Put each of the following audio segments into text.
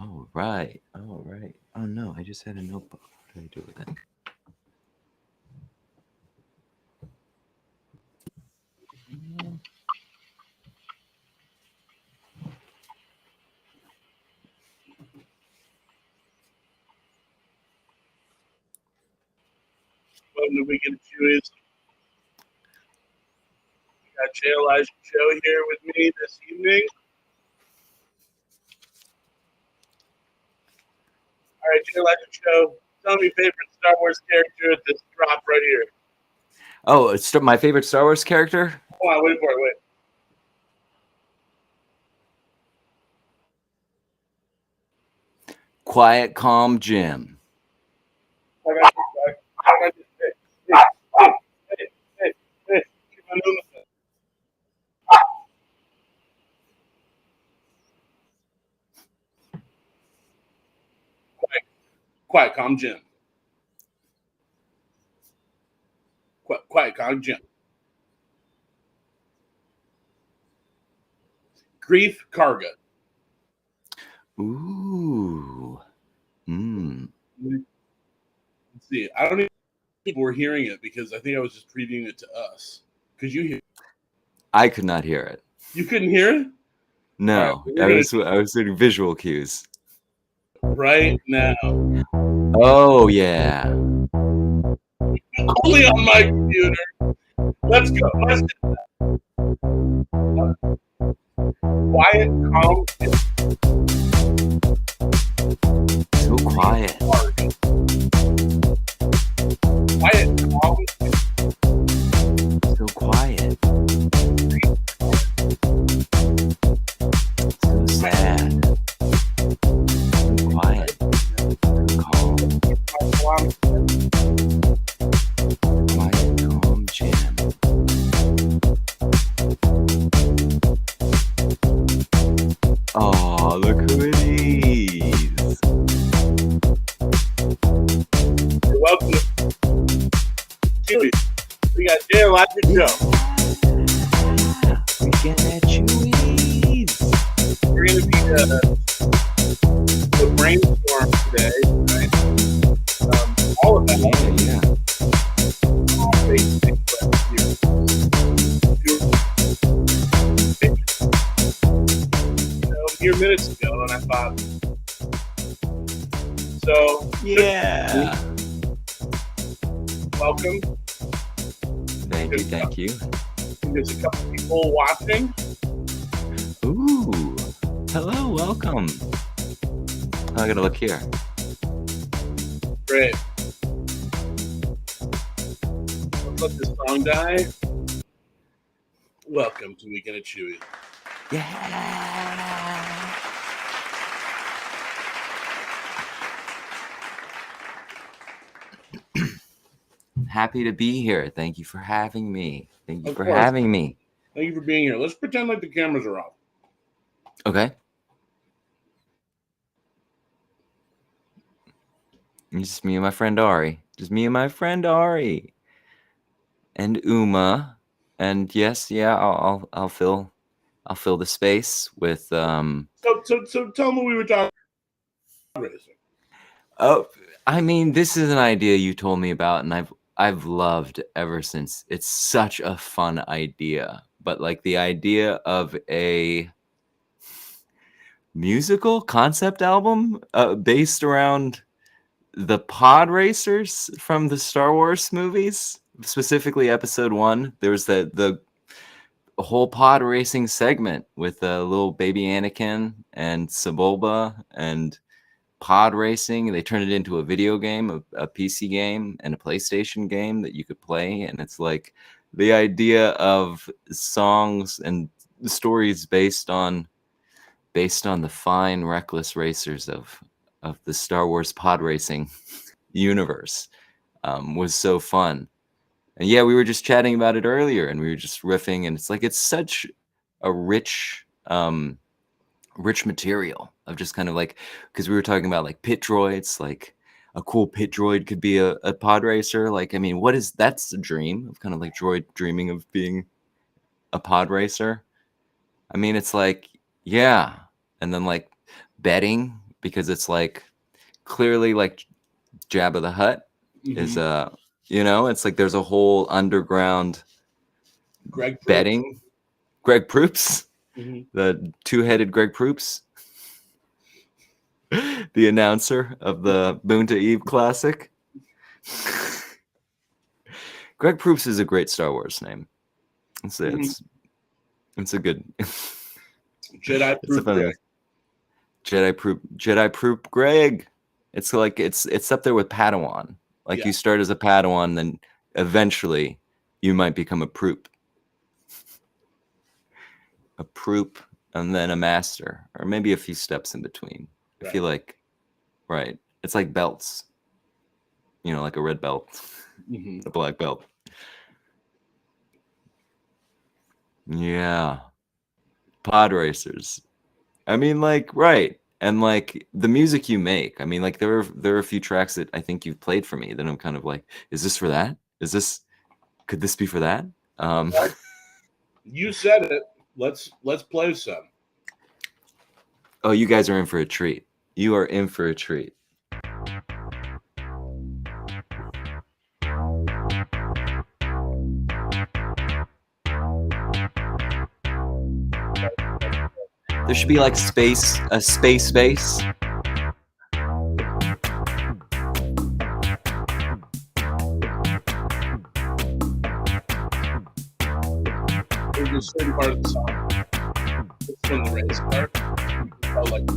Oh, right. Oh, right. Oh, no. I just had a notebook. What did I do with it? Welcome to Weekend at CHEWIE'S. We got CHO here with me this evening. All right, CHO, tell me your favorite Star Wars character at this drop right here. Oh, it's my favorite Star Wars character? Hold on, wait for it, wait. Quiet, Calm Jim. I got you, I got you. Hey. Keep on doing this. Quiet, calm Jim. Quiet, calm Jim. Grief Karga. Ooh. Let's see. I don't even think people were hearing it because I think I was just previewing it to us. Could you hear it? I could not hear it. You couldn't hear it? No, right, I was doing visual cues. Right now. Oh, yeah. Only on my computer. Let's go. Let's do that. Quiet, calm, so quiet. Quiet, calm, so quiet. So sad. So quiet. So calm. Quiet, calm Jim. Oh, look who it is. You're welcome. We got Jay Electric Show. Weekend at CHEWIE'S. We're going to be the brainstorm today, right? All of that. Yeah. All basic questions here minutes ago, and I thought, so Yeah. welcome. Thank you. There's a couple people watching. Ooh. Hello, welcome. I gotta look here. Great. Let's let this song die. Welcome to Weekend at CHEWIE'S. Yeah. Happy to be here. Thank you for having me. Thank you for having me. Thank you for being here. Let's pretend like the cameras are off. Okay. Just me and my friend Ari. And Uma. And yes, yeah, I'll fill the space with So tell me we were talking about racing. Oh, I mean, this is an idea you told me about, and I've loved ever since. It's such a fun idea, but like the idea of a musical concept album based around the pod racers from the Star Wars movies, specifically Episode 1. There was the whole pod racing segment with little baby Anakin and Sebulba and pod racing. They turned it into a video game, a PC game and a PlayStation game that you could play. And it's like the idea of songs and stories based on the fine, reckless racers of the Star Wars pod racing universe was so fun. And yeah, we were just chatting about it earlier, and we were just riffing, and it's like it's such a rich material of just kind of like, because we were talking about like pit droids, like a cool pit droid could be a pod racer. Like, I mean, that's a dream of kind of like droid dreaming of being a pod racer. I mean, it's like, yeah. And then like betting because it's like clearly like Jabba the Hutt is it's like there's a whole underground Greg Proops. betting. Greg Proops, Mhm. the two-headed Greg Proops, the announcer of the Boon to Eve Classic. Greg Proops is a great Star Wars name. It's a good Jedi Proof Greg. Jedi Proop Greg. It's like it's up there with Padawan. Like you start as a Padawan, then eventually you might become a Proop. A Proop and then a master, or maybe a few steps in between. I feel like it's like belts. You know, like a red belt, a black belt. Yeah. Pod racers. I mean, like, and like the music you make. I mean, like there are a few tracks that I think you've played for me that I'm kind of like, is this for that? Could this be for that? You said it. Let's play some. Oh, you guys are in for a treat. You are in for a treat. There should be like a space base. There's a certain part of the song. It's when the race part. You can tell, like,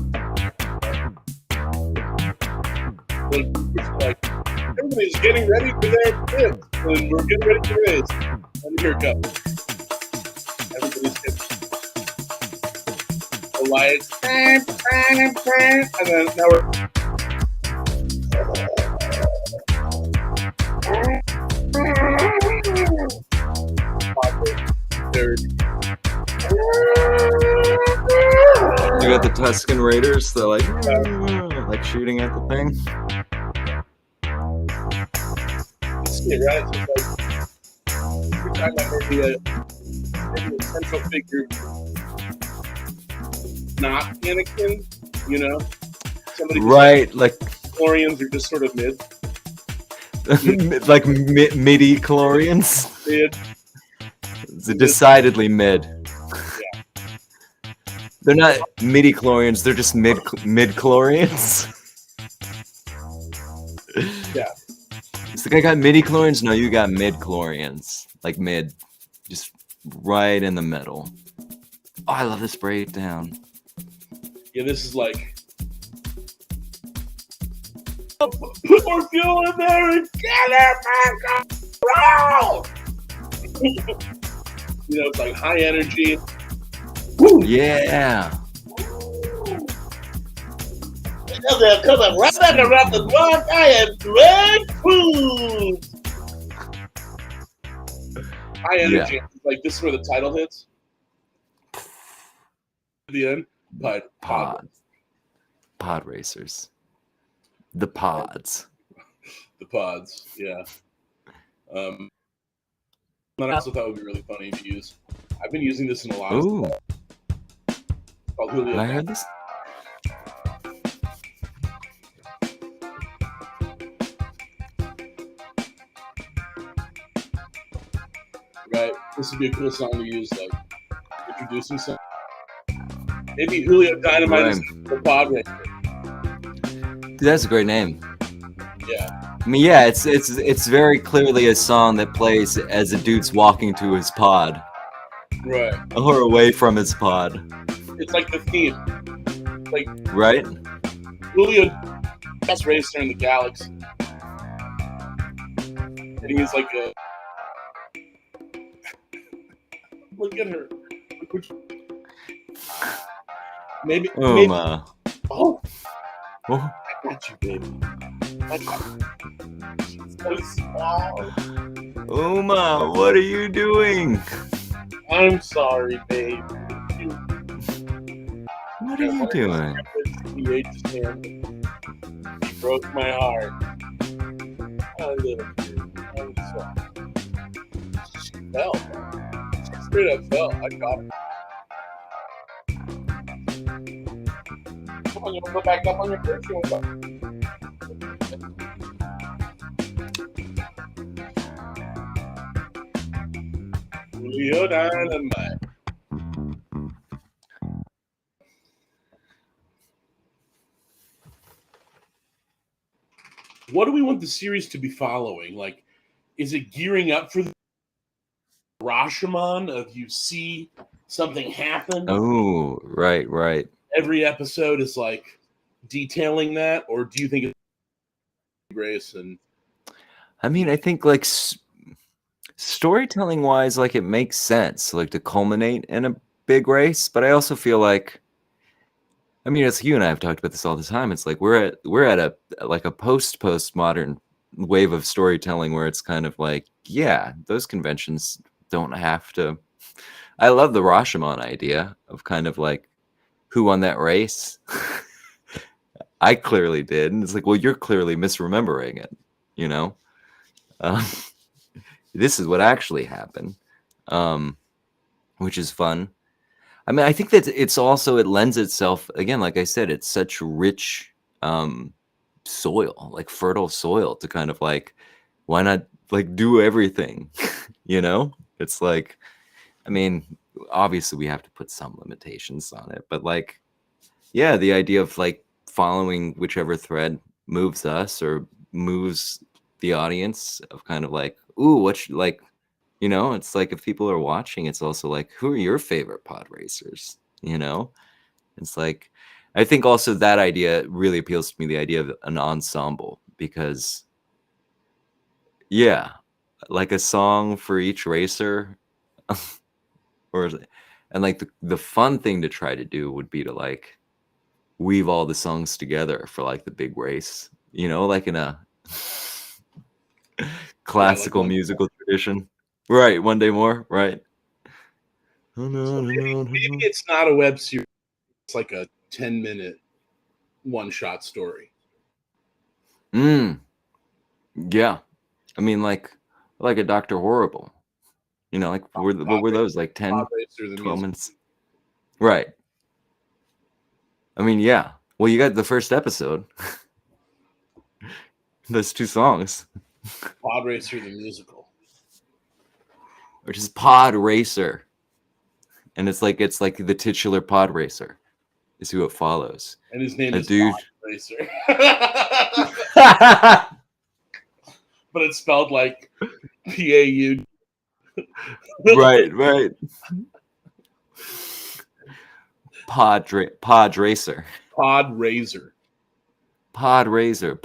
it's like everybody's getting ready for their trip, and we're getting ready to race. And here it comes. Everybody's getting the lights, and then now we're. You got the Tusken Raiders, they're like shooting at the thing. See it, right? It's like every time I maybe a central figure, not Anakin, you know? Somebody right, like Chlorians are just sort of mid. like midi chlorians. Mid. It's decidedly mid. Yeah. They're not midi chlorians, they're just mid chlorians. Yeah. It's like I got midi chlorians. No, you got mid chlorians. Like mid. Just right in the middle. Oh, I love this breakdown. Yeah, this is like put more fuel in there and get it back on. You know, it's like high energy. Woo. Yeah. They're coming right back around the block. I am Greg Food. High energy. Yeah. Like this is where the title hits. At the end. Pod racers. The pods. The pods, yeah. That I also thought would be really funny to use. I've been using this in a lot of Ooh. stuff. Called Julio. I heard this. Right. This would be a cool song to use, like introducing something. Maybe Julio Dynamite is the pod racer. Dude, that's a great name. Yeah. I mean, yeah, it's very clearly a song that plays as a dude's walking to his pod. Right. Or away from his pod. It's like the theme. Like right? Julio, best racer in the galaxy. And he's like a look at her. Maybe. Oh, oh, oh. I got you, baby. I got you. She's so small. Uma, what are you doing? I'm sorry, babe. What are you doing? He broke my heart. I little kid. I'm sorry. She fell. She straight up fell. I got her. one. You want to go back up on your perch? You want to Julio Dynamite. What do we want the series to be following? Like, is it gearing up for the Rashomon of you see something happen? Oh, right. Every episode is like detailing that, or do you think it's Grace and? I mean, I think like storytelling wise, like it makes sense, like to culminate in a big race. But I also feel like, I mean, it's you and I have talked about this all the time. It's like we're at a like a postmodern wave of storytelling where it's kind of like, yeah, those conventions don't have to. I love the Rashomon idea of kind of like who won that race. I clearly did, and it's like, well, you're clearly misremembering it, you know. This is what actually happened, which is fun. I mean, I think that it's also, it lends itself, again, like I said, it's such rich soil, like fertile soil to kind of like, why not like do everything, you know? It's like, I mean, obviously we have to put some limitations on it, but like, yeah, the idea of like following whichever thread moves us or moves the audience of kind of like, ooh, like, you know, it's like if people are watching, it's also like, who are your favorite pod racers? You know, it's like, I think also that idea really appeals to me, the idea of an ensemble, because, yeah, like a song for each racer, or, and like the fun thing to try to do would be to like weave all the songs together for like the big race, you know, like in a classical musical tradition. Right, One Day More, right? So maybe it's not a web series. It's like a 10-minute one-shot story. Yeah. I mean, like a Dr. Horrible. You know, like what were those? Like 10, 12 minutes? Right. I mean, yeah. Well, you got the first episode. Those two songs. Pod Racer the musical. Which is Pod Racer. And it's like the titular Pod Racer is who it follows. And his name is dude. Pod Racer. But it's spelled like P-A-U. Right. Pod Racer. Pod Razor. Pod Razor.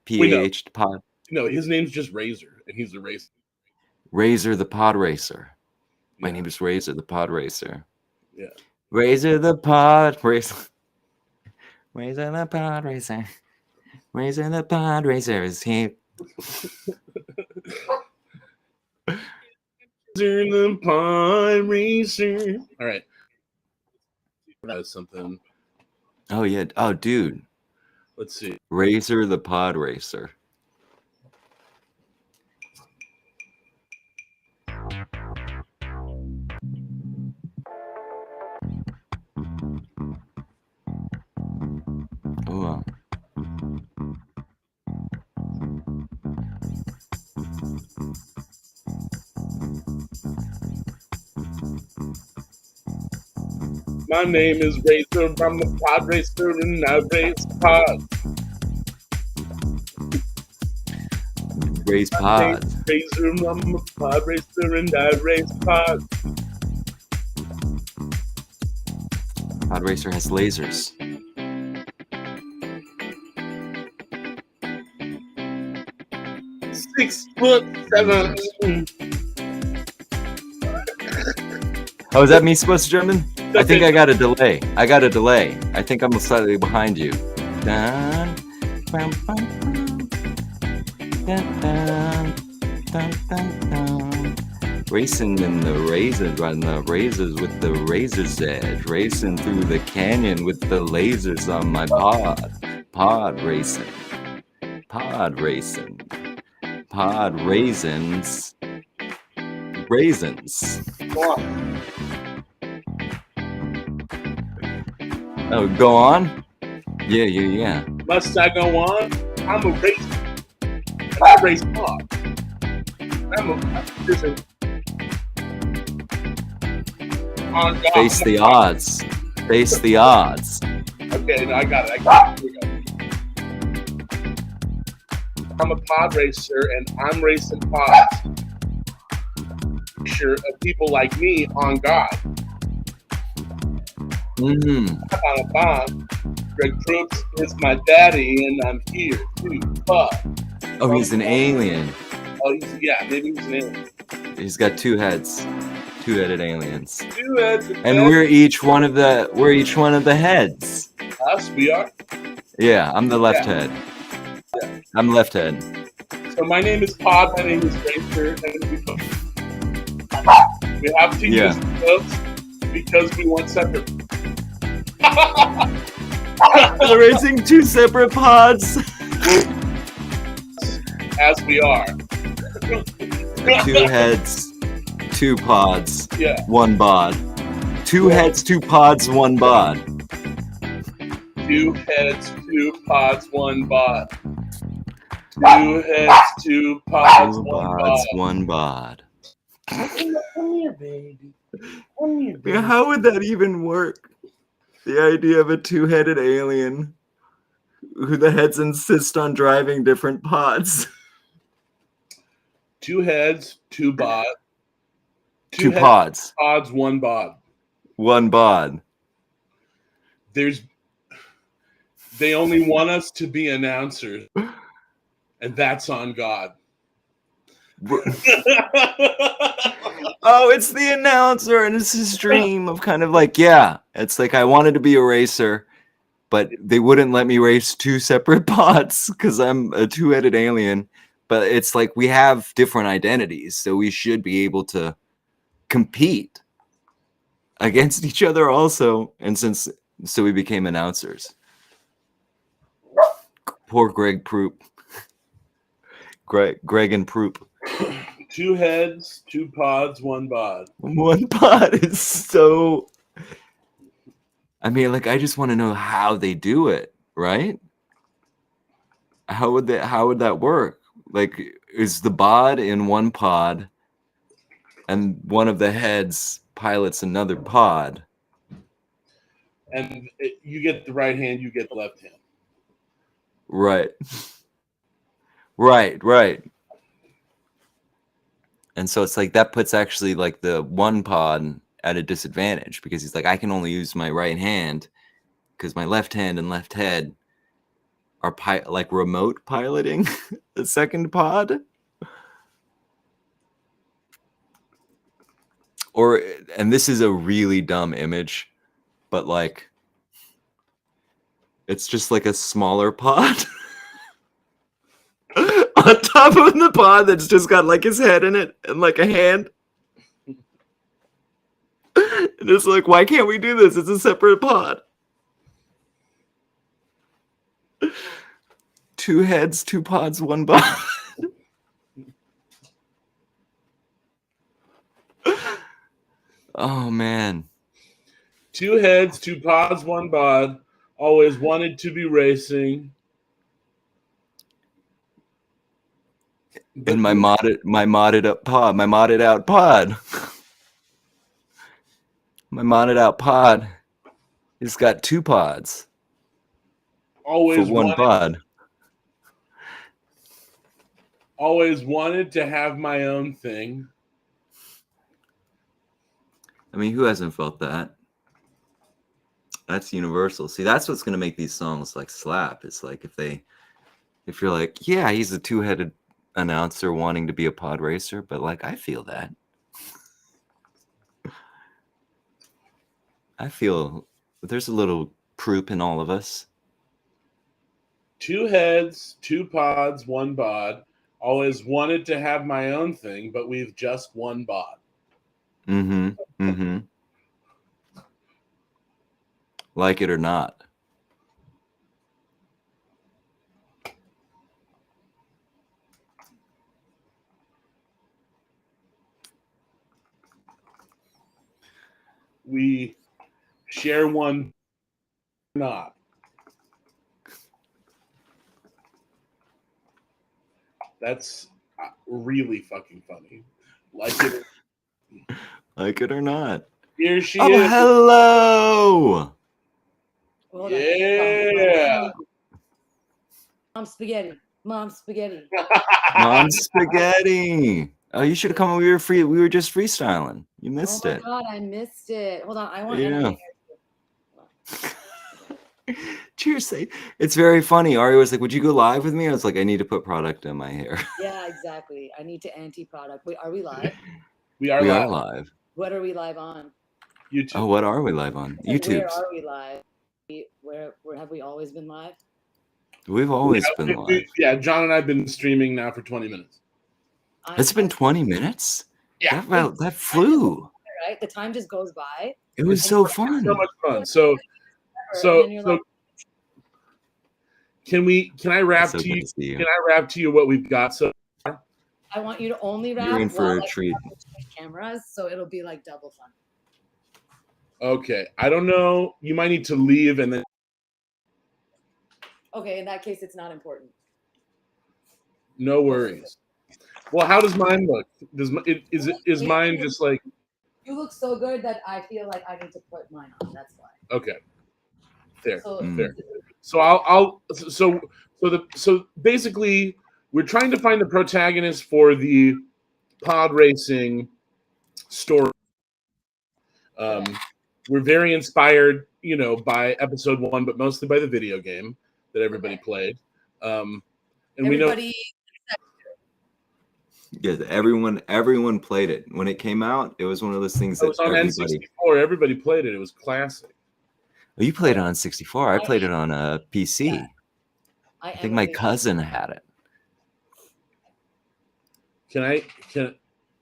PAH Pod. No, his name's just Razor, and he's the racer. Razor the Pod Racer. My name is Razor the Pod Racer. Yeah. Razor the Pod Racer. Razor the Pod Racer. Razor the Pod Racer is here. Razor the Pod Racer. All right. That was something. Oh, yeah. Oh, dude. Let's see. Razor the Pod Racer. Oh, My name is Razor. I'm a pod racer, and I race pods. Race pods. Razor, I'm a pod racer, and I race pods. Pod Racer has lasers. 6'7". Oh, is that me supposed to jump in? I think I got a delay. I think I'm slightly behind you. Dun, bum, bum, dun, dun, dun, dun, dun. Racing in the razors, riding the razors with the razor's edge. Racing through the canyon with the lasers on my pod. Pod racing. Pod racing. Pod raisins. Raisins. Oh, go on. Yeah. Must I go on? I'm a racer. I race hard. On God. Face the odds. Face the odds. Okay, no, I got it. Here we go. I'm a pod racer, and I'm racing pods. Sure, of people like me on God. Mm-hmm. Greg Crooks is my daddy, and I'm here too. Oh, he's an alien. Oh, maybe he's an alien. He's got two heads, two-headed aliens. Two heads, and we're each one of the heads. Us, we are. Yeah, I'm the left head. Yeah. I'm left head. So my name is Pod. My name is Racer, and we have to use those because we want separate. We're racing two separate pods. As we are. Two heads, two pods, yeah. One bod. Two heads, two pods, one bod. Two heads, two pods, one bod. Two heads, two pods, one bod. Come here, baby. Come here, baby. Yeah, how would that even work? The idea of a two-headed alien who the heads insist on driving different pods. Two heads, two bod. Two pods. Pods, one bod. One bod. They only want us to be announcers, and that's on God. Oh, it's the announcer, and it's his dream of kind of like, it's like I wanted to be a racer, but they wouldn't let me race two separate pods because I'm a two-headed alien. But it's like we have different identities, so we should be able to compete against each other also. And so we became announcers. Poor Greg Proop. Greg and Proop. Two heads, two pods, one bod. One pod is so... I mean, like, I just want to know how they do it, right? How would that work? Like, is the bod in one pod and one of the heads pilots another pod? And you get the right hand, you get the left hand. Right. Right. And so it's like that puts actually like the one pod at a disadvantage because he's like, I can only use my right hand because my left hand and left head are like remote piloting the second pod. And this is a really dumb image, but like it's just like a smaller pod on top of the pod that's just got like his head in it and like a hand. And it's like, why can't we do this? It's a separate pod. Two heads, two pods, one bod. Oh, man. Two heads, two pods, one bod. Always wanted to be racing. And my modded out pod. My modded out pod has got two pods. Always for one pod. Always wanted to have my own thing. I mean, who hasn't felt that? That's universal. See, that's what's going to make these songs like slap. It's like if you're like, yeah, he's a two-headed announcer wanting to be a pod racer, but like, I feel that. I feel there's a little Proop in all of us. Two heads, two pods, one bod. Always wanted to have my own thing, but we've just one bod. Like it or not. We share one not. That's really fucking funny. Like it or not. Here she Oh, is. hello. Hold Yeah. on. Mom spaghetti. Mom spaghetti. Mom spaghetti. Oh, you should have come when we were free. We were just freestyling. You missed Oh my it. god, I missed it. Hold on, I want Yeah. anything. Cheers. It's very funny. Ari was like, would you go live with me? I was like, I need to put product in my hair. Yeah, exactly. I need to anti-product. Wait, are we live? We are We live. are live. What are we live on? YouTube. Oh, what are we live on? Like, YouTube. where are we live? Where have we always been live? We've always been live. Yeah, John and I have been streaming now for 20 minutes. It's been 20 minutes? Yeah. That flew. Right? The time just goes by. It was so fun. So much fun. So can I rap So to good you? to see you. Can I rap to you what we've got so far? I want you to only rap. You're in for a while, treat. Cameras, so it'll be like double fun. Okay. I don't know. You might need to leave and then Okay, in that case, it's not important. no worries. Well, how does mine look? Is mine just like You look so good that I feel like I need to put mine on. That's why. okay? Fair. So, Fair. So basically we're trying to find the protagonist for the pod racing story. We're very inspired, by episode 1, but mostly by the video game that everybody played. And everybody, Yeah, everyone played it. When it came out, it was one of those things it that was on everybody. N64. Everybody played it. It was classic. Oh, you played it on 64. I played it on a PC. Yeah. I think my cousin had it.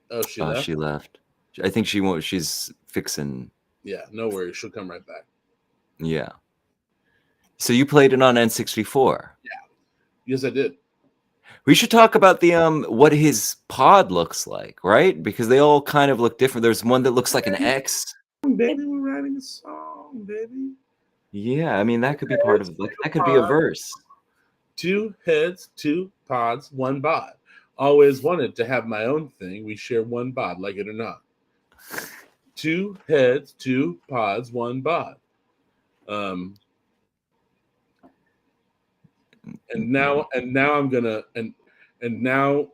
Oh, she Oh, left? she left. I think she won't. She's fixing. Yeah, no worries. She'll come right back. Yeah. So you played it on N64. Yeah. Yes, I did. We should talk about the what his pod looks like, right? Because they all kind of look different. There's one that looks like an X. Baby, we're writing a song, baby. Yeah, I mean that could be part of that could be a verse. 2 heads, 2 pods, 1 bod. Always wanted to have my own thing. We share 1 bod, like it or not. 2 heads, 2 pods, 1 bod. And now I'm gonna and now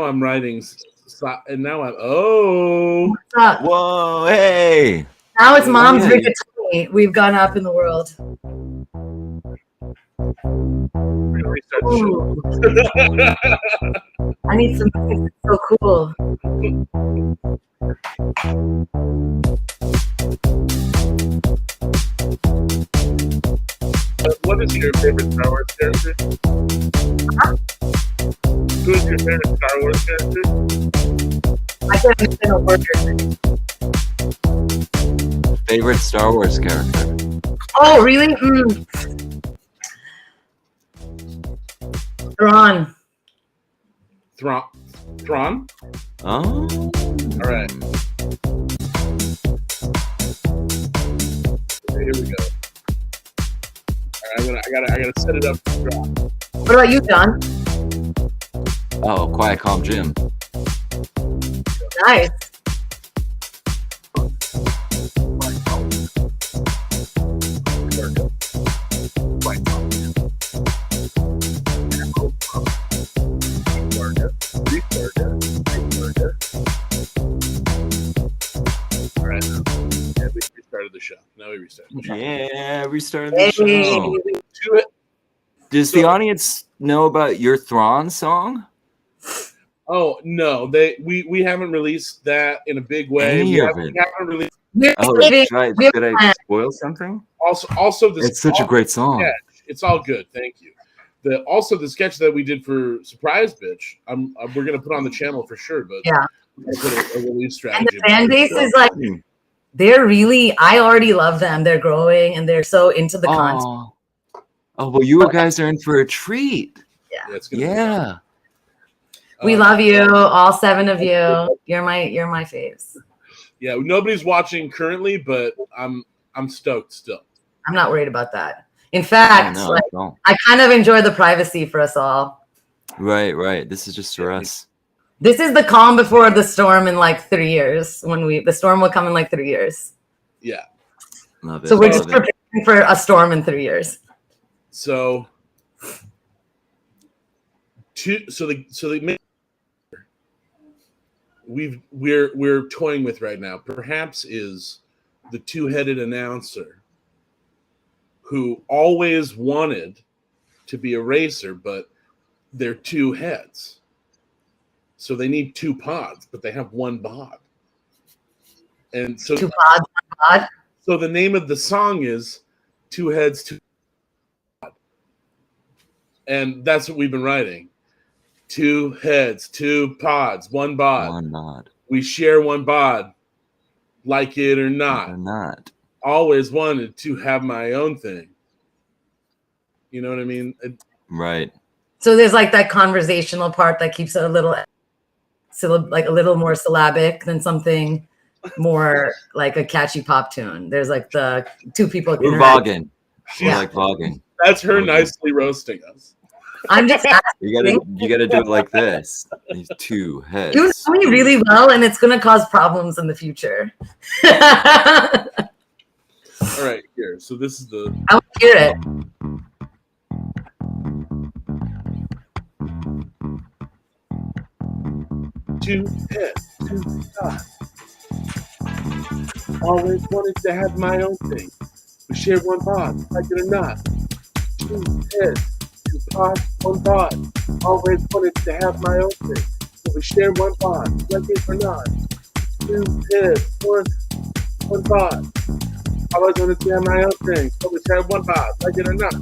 I'm writing and now I'm What's up? Whoa, hey. Now it's Mom's Hey. rigatoni. We've gone up in the world. we're gonna restart the show. I need some music. It's so cool. What is your favorite Star Wars character? Who is your favorite Star Wars character? I can't understand a word. Favorite Star Wars character? Oh, really? Thrawn. Thrawn? Oh. All right. Okay, here we go. All right, I gotta set it up for Thrawn. What about you, John? Oh, Quiet Calm Jim. Nice. All right. Yeah, we restarted the show. Now we restarted the show. Yeah, restarted the show. To it. Does the audience know about your Thrawn song? Oh no, we haven't released that in a big way. Any We of haven't, it? we haven't released. Oh, did I spoil something? Also, the It's such a great song. sketch. It's all good. Thank you. Also the sketch that we did for Surprise Bitch. We're gonna put on the channel for sure, but Yeah. we'll put a release And strategy. the fan base is like, they're really, I already love them. They're growing and they're so into the content. Oh, well, you guys are in for a treat. Yeah, it's gonna be Yeah. We love you, all 7 of you. You're my faves. Yeah, nobody's watching currently, but I'm stoked still. I'm not worried about that. In Oh, fact, no, like, no. I kind of enjoy the privacy for us all. Right. This is just for us. This is the calm before the storm in like 3 years. The storm will come in like 3 years. Yeah. Love it. So we're love just it. preparing for a storm in 3 years. So we're toying with right now perhaps is the two-headed announcer who always wanted to be a racer, but they're two heads. So they need two pods, but they have one bod. And so 2 pods, 1 pod. So the name of the song is Two Heads, Two Pod. And that's what we've been writing. 2 heads, 2 pods, 1 bod. One bod. We share 1 bod, like it or not. Or not. Always wanted to have my own thing. You know what I mean? Right. So there's like that conversational part that keeps it a little more syllabic than something more like a catchy pop tune. There's like the 2 people. We're voguing. We're Yeah. like voguing. That's her nicely roasting us. I'm just asking. You gotta do it like this. These 2 heads. You know me really well, and it's gonna cause problems in the future. All right, here. So this is the I want to hear it. two heads, 2 pods. Always wanted to have my own thing. We share 1 bod, like it or not. 2 heads, 2 pods, 1 bod. Always wanted to have my own thing. So we share 1 bod, like it or not. 2 heads, 1 bod. Always wanted to have my own thing. So we share 1 bod, like it or not.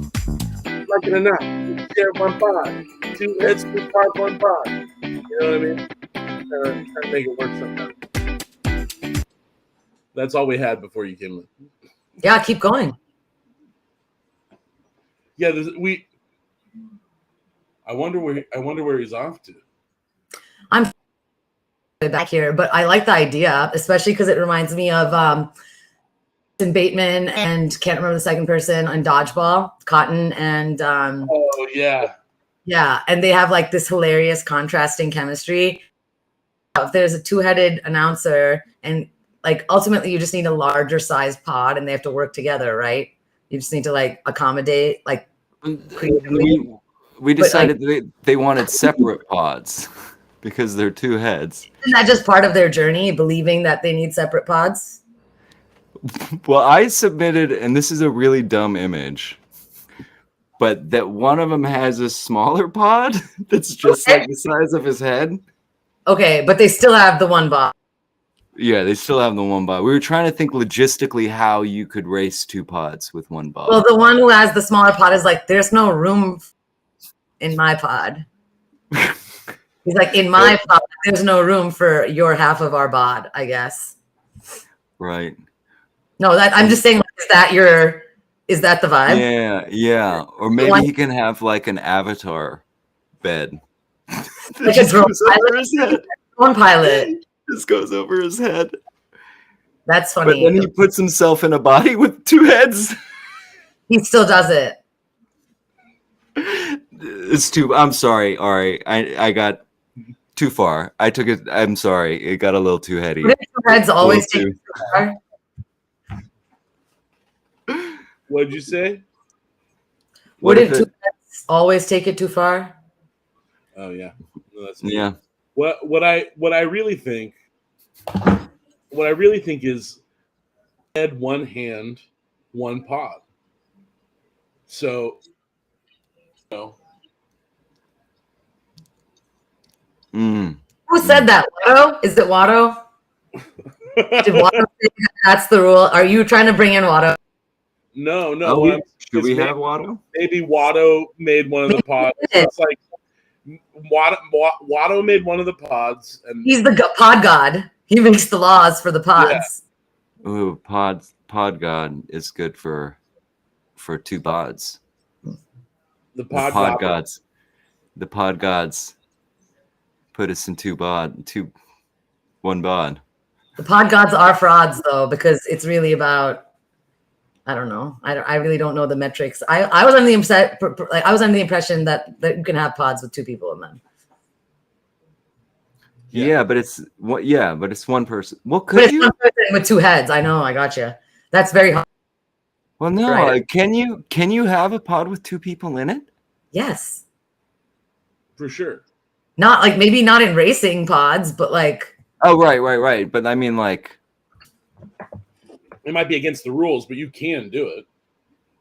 Like it or not, we share 1 bod. 2 heads, 2 pods, 1 bod. You know what I mean? Trying to make it work sometimes. That's all we had before you came in. Yeah, keep going. Yeah, I wonder where he's off to. I'm back here, but I like the idea, especially because it reminds me of Bateman and can't remember the second person on Dodgeball, Cotton and Oh yeah, and they have like this hilarious contrasting chemistry. If there's a 2-headed announcer and like ultimately you just need a larger size pod and they have to work together, right? You just need to like accommodate like creatively. We decided they wanted separate pods because they're 2 heads. Isn't that just part of their journey, believing that they need separate pods? Well, I submitted, and this is a really dumb image, but that one of them has a smaller pod that's just like the size of his head. Okay, but they still have the 1 bod. Yeah, they still have the 1 bod. We were trying to think logistically how you could race 2 pods with 1 bod. Well, the one who has the smaller pod is like, there's no room in my pod. He's like, in my pod, there's no room for your half of our bod, I guess. Right. No, that I'm just saying, like, is that the vibe? Yeah. Or maybe he can have like an avatar bed. Like a drone pilot. Drone pilot. Just goes over his head. That's funny. But then he puts himself in a body with 2 heads. He still does it. It's too. I'm sorry. All right, I got too far. I took it. I'm sorry. It got a little too heady. What if 2 heads always take it too far? What did you say? What if 2 heads always take it too far? Oh yeah. No, that's Yeah. What I really think is head, 1 hand, 1 pod. So Who said that? Watto? Is it Watto? Did Watto say that's the rule? Are you trying to bring in Watto? No. Should we have Watto? Maybe Watto made one of the pods. It's like Watto made one of the pods, and He's the pod god. He makes the laws for the pods. Ooh, pod god is good for 2 pods. the The pod, pod gods. The pod gods put us in 1 bod. The pod gods are frauds, though, because it's really about I don't know. I really don't know the metrics. I was under the impression that you can have pods with 2 people in them. Yeah, but it's what? Yeah, but it's one person. Well, But could it's you? one person with 2 heads. I know. I got you. That's very hard. Well, no. Right. Can you have a pod with 2 people in it? Yes. For sure. Not like maybe not in racing pods, but like. Oh, right. But I mean, like. It might be against the rules, but you can do it.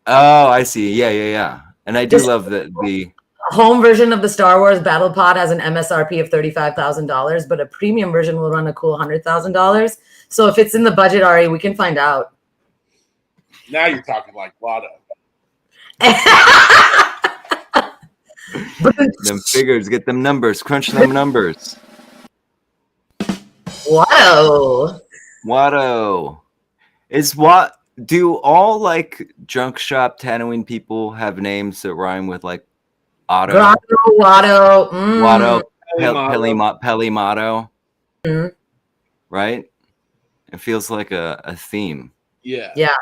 Oh, I see. Yeah. And I do Just- love that the. Home version of the Star Wars Battle Pod has an MSRP of $35,000, but a premium version will run a cool $100,000. So if it's in the budget, Ari, we can find out. Now you're talking like Lotto. Them figures, get them numbers, crunch them numbers. Whoa. Watto. Do all like junk shop Tatooine people have names that rhyme with like Otto? Grotto, Watto. Watto, Pelimato. Pelimato. Mhm. Right? It feels like a theme. Yeah. Yeah.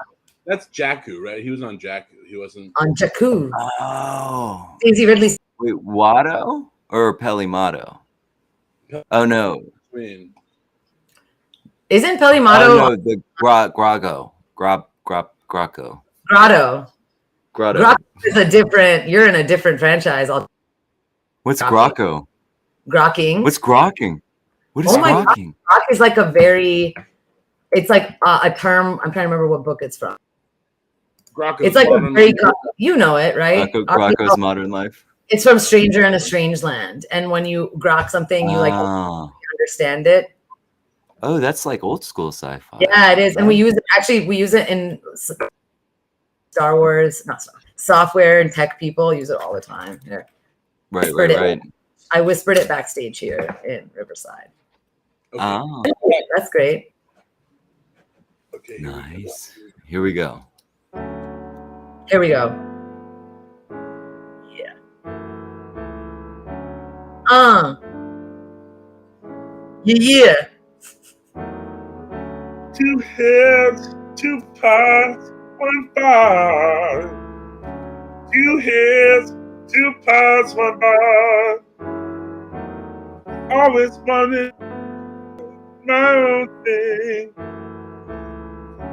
That's Jakku, right? He was on Jakku. He wasn't. On Jakku. Oh. Daisy Ridley. Wait, Watto or Pelimato? Oh no. Between. Isn't Oh Pelimato no, the Grago. Grotto. Grotto? Grotto. Grotto is a different. You're in a different franchise. What's Grotto. Grocko? Grokking. What's grokking? What is Oh my God. grokking? Grok is like a very. It's like a term. I'm trying to remember what book it's from. Grocko's It's like a Modern very. Life. You know it, right? Grocko's Modern Life. It's from Stranger in a Strange Land, and when you grok something, you like Oh. understand it. Oh, that's like old school sci-fi. Yeah, it is, and we use it in Star Wars, not Star, software and tech people use it all the time. Here. Right. I whispered it backstage here in Riverside. Okay. Oh, That's great. Okay. Here we go. nice. Here we go. Here we go. Yeah. Yeah. 2 heads, 2 pods, 1 bar. 2 heads, 2 pods, 1 bar. Always wanted my own thing.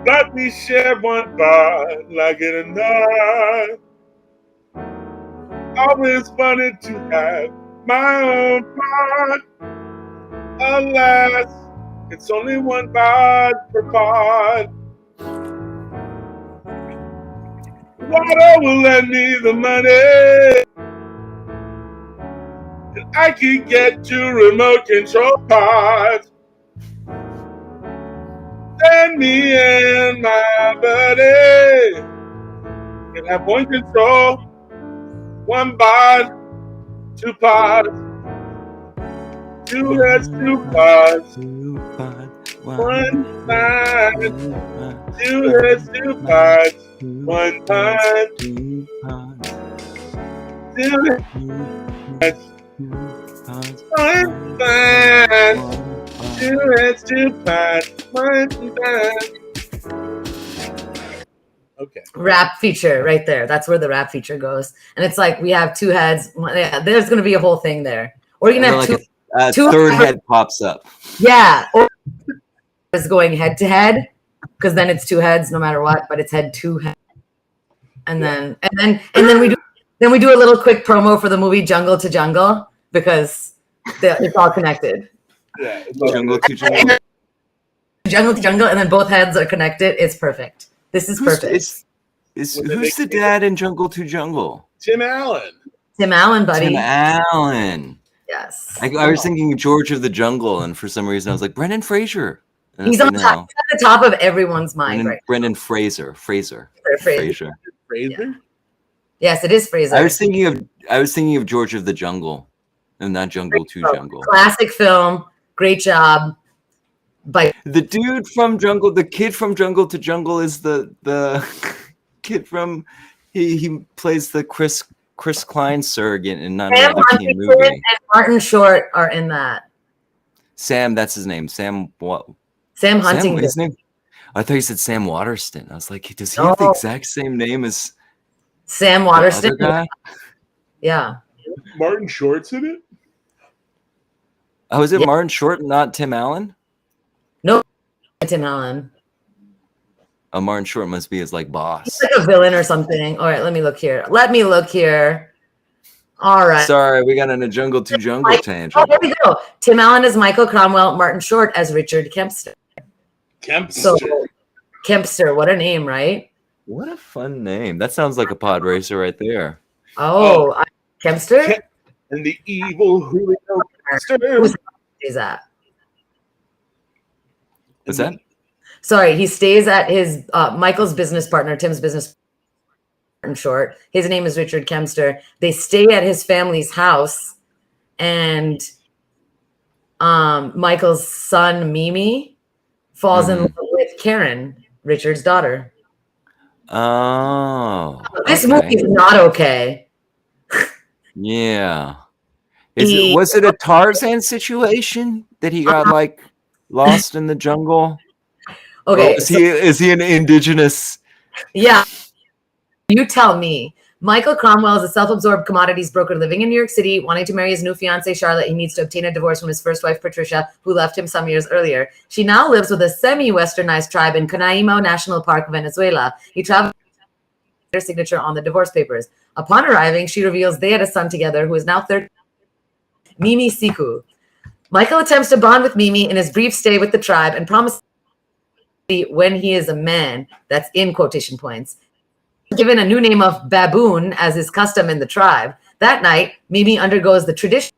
But we share 1 bar, like it or not. Always wanted to have my own pod. Alas, it's only 1 pod per pod. Water will lend me the money, and I can get 2 remote control pods. Then me and my buddy can have 1 control, 1 pod, 2 pods. 2 heads, 2 pods, 1 pod. 2 heads, 2 pods, 1 pod. 2 heads, 1 pod. 2 heads, 2 pods, 1 pod. Okay. Rap feature right there. That's where the rap feature goes. And it's like we have 2 heads. Yeah, there's gonna be a whole thing there. Or you're gonna have Like 2. a 2 third head pops up. Yeah. Or is going head to head, because then it's 2 heads no matter what, but it's head 2 head. And then we do a little quick promo for the movie Jungle to Jungle, because it's all connected. Yeah. Jungle to jungle. Jungle to jungle, and then both heads are connected. It's perfect. This is perfect. Who's the dad in Jungle to Jungle? Tim Allen. Tim Allen, buddy. Tim Allen. Yes. I was thinking George of the Jungle, and for some reason I was like Brendan Fraser. And He's it's on like, top, at the top of everyone's mind, right? Brendan Fraser. Fraser. Fraser. Fraser? Yes, it is Fraser. I was thinking of George of the Jungle, and not Jungle to Jungle. Classic film. Great job. But The dude from Jungle, the kid from Jungle to Jungle is the kid from he plays the Chris Klein surrogate in not Sam another teen Huntington movie. and Martin Short are in that. Sam, that's his name. Sam what? Sam Sam, Huntington. his name. I thought you said Sam Waterston. I was like, does he have the No. exact same name as Sam the Waterston. other guy? Yeah. Martin Short's in it. Oh, is it Yeah. Martin Short and not Tim Allen? No, Tim Allen. Oh, Martin Short must be his like boss. He's like a villain or something. All right, let me look here. All right. Sorry, we got on a jungle to jungle Oh, tangent. there we go. Tim Allen as Michael Cromwell, Martin Short as Richard Kempster. Kempster. So, Kempster, what a name, right? What a fun name. That sounds like a pod racer right there. Oh, Kempster? And the evil Julio Kempster. Who's that? What's that? Sorry, he stays at his Michael's business partner, Tim's business partner, Short. His name is Richard Kempster. They stay at his family's house, and Michael's son Mimi falls in love with Karen, Richard's daughter. Oh, This okay. movie is not okay. Yeah. Was it a Tarzan situation that he got like lost in the jungle? Okay, Or is he an indigenous? Yeah. You tell me. Michael Cromwell is a self-absorbed commodities broker living in New York City, wanting to marry his new fiancée, Charlotte. He needs to obtain a divorce from his first wife, Patricia, who left him some years earlier. She now lives with a semi-westernized tribe in Canaima National Park, Venezuela. He traveled their signature on the divorce papers. Upon arriving, she reveals they had a son together who is now 13, Mimi Siku. Michael attempts to bond with Mimi in his brief stay with the tribe and promises when he is a man, that's in quotation points, given a new name of Baboon as is custom in the tribe. That night, Mimi undergoes the tradition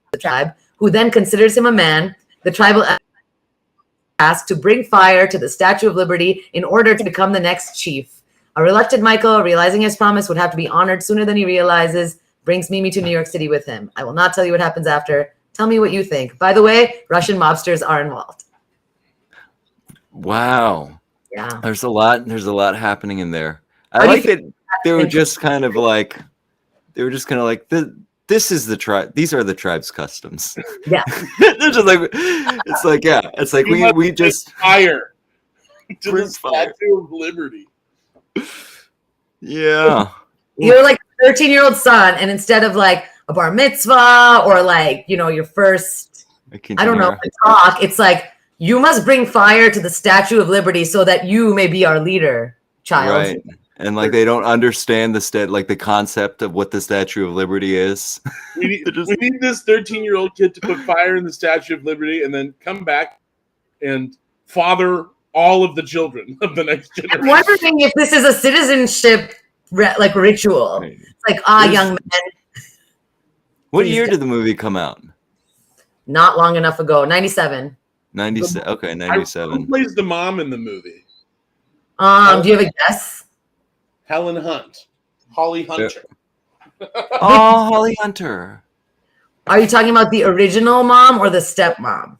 of the tribe, who then considers him a man. The tribal asked to bring fire to the Statue of Liberty in order to become the next chief. A reluctant Michael, realizing his promise would have to be honored sooner than he realizes, brings Mimi to New York City with him. I will not tell you what happens after. Tell me what you think. By the way, Russian mobsters are involved. Wow. Yeah. There's a lot happening in there. I like that they were just kind of like this is the tribe. These are the tribe's customs. Yeah. They're just like it's like we just fire to bring the Statue of Liberty. Yeah. You're like a 13-year-old son, and instead of like a bar mitzvah or like, your first, I don't know, talk, it's like, you must bring fire to the Statue of Liberty so that you may be our leader, child. Right. And like they don't understand the concept of what the Statue of Liberty is. We need this 13-year-old kid to put fire in the Statue of Liberty and then come back and father all of the children of the next generation. I'm wondering if this is a citizenship ritual. Right. It's like, young man. What year did the movie come out? Not long enough ago. 97. 97. Okay, 97. Who plays the mom in the movie? Do you have a guess? Helen Hunt. Holly Hunter. Oh, Holly Hunter. Are you talking about the original mom or the stepmom?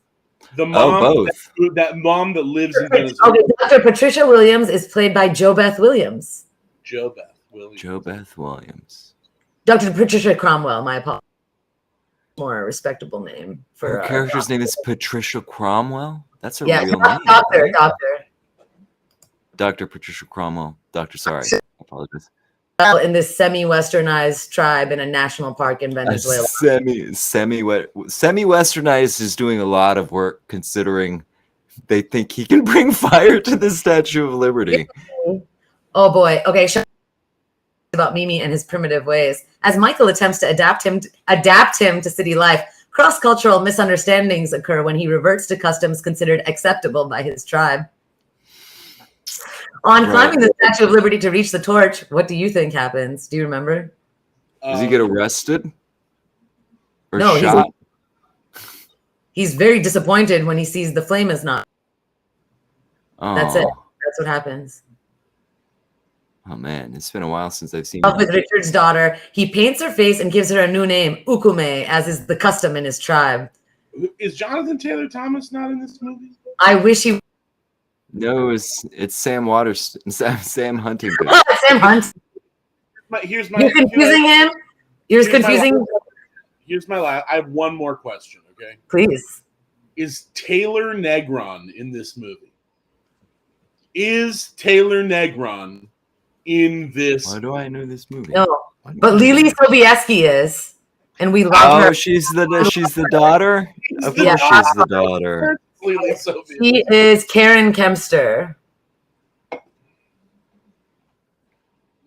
The mom, both. That mom that lives in Venezuela. Okay, Dr. Patricia Williams is played by Jo Beth Williams. Jo Beth Williams. Jo Beth Williams. Dr. Patricia Cromwell, my apologies. More respectable name for her character's name is Patricia Cromwell. That's a real name. Doctor. Dr. Patricia Cromwell. Sorry. I apologize. In this semi-westernized tribe in a national park in Venezuela. Semi-westernized is doing a lot of work considering they think he can bring fire to the Statue of Liberty. Oh boy. Okay, about Mimi and his primitive ways. As Michael attempts to adapt him to city life, cross-cultural misunderstandings occur when he reverts to customs considered acceptable by his tribe. On climbing the Statue of Liberty to reach the torch, what do you think happens? Do you remember? Does he get arrested? Or no, shot? He's very disappointed when he sees the flame is not. Oh. That's it. That's what happens. Oh man, it's been a while since I've seen With Richard's daughter, he paints her face and gives her a new name, Ukume, as is the custom in his tribe. Is Jonathan Taylor Thomas not in this movie? I wish he. No, it's Sam Waterston, Sam Huntington. Oh, Sam Hunt. You're confusing him. You're confusing. Here's my last. I have one more question. Okay, please. Is Taylor Negron in this movie? Is Taylor Negron in this? Why do I know this movie? No, but Lily Sobieski is, and we love Oh, her. she's the daughter. Of the course, daughter. she's the daughter. Lily Sobieski. She is Karen Kempster.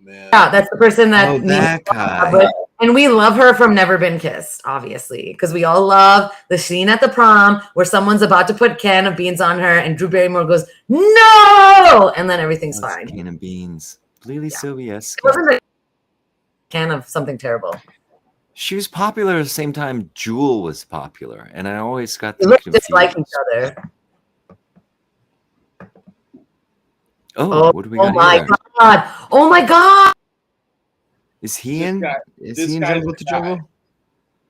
Man. Yeah, that's the person that. Oh, that guy. But- and we love her from Never Been Kissed, obviously, because we all love the scene at the prom where someone's about to put a can of beans on her, and Drew Barrymore goes, "No!" and then everything's That's fine. Can of beans. Lily Sobieski. It wasn't a can of something terrible. She was popular at the same time Jewel was popular, and I always got They them look confused. just like each other. Oh, what do we got my here? god! Oh my god! Is he This in? guy- Is this he in guy's Jungle the to guy. Jungle?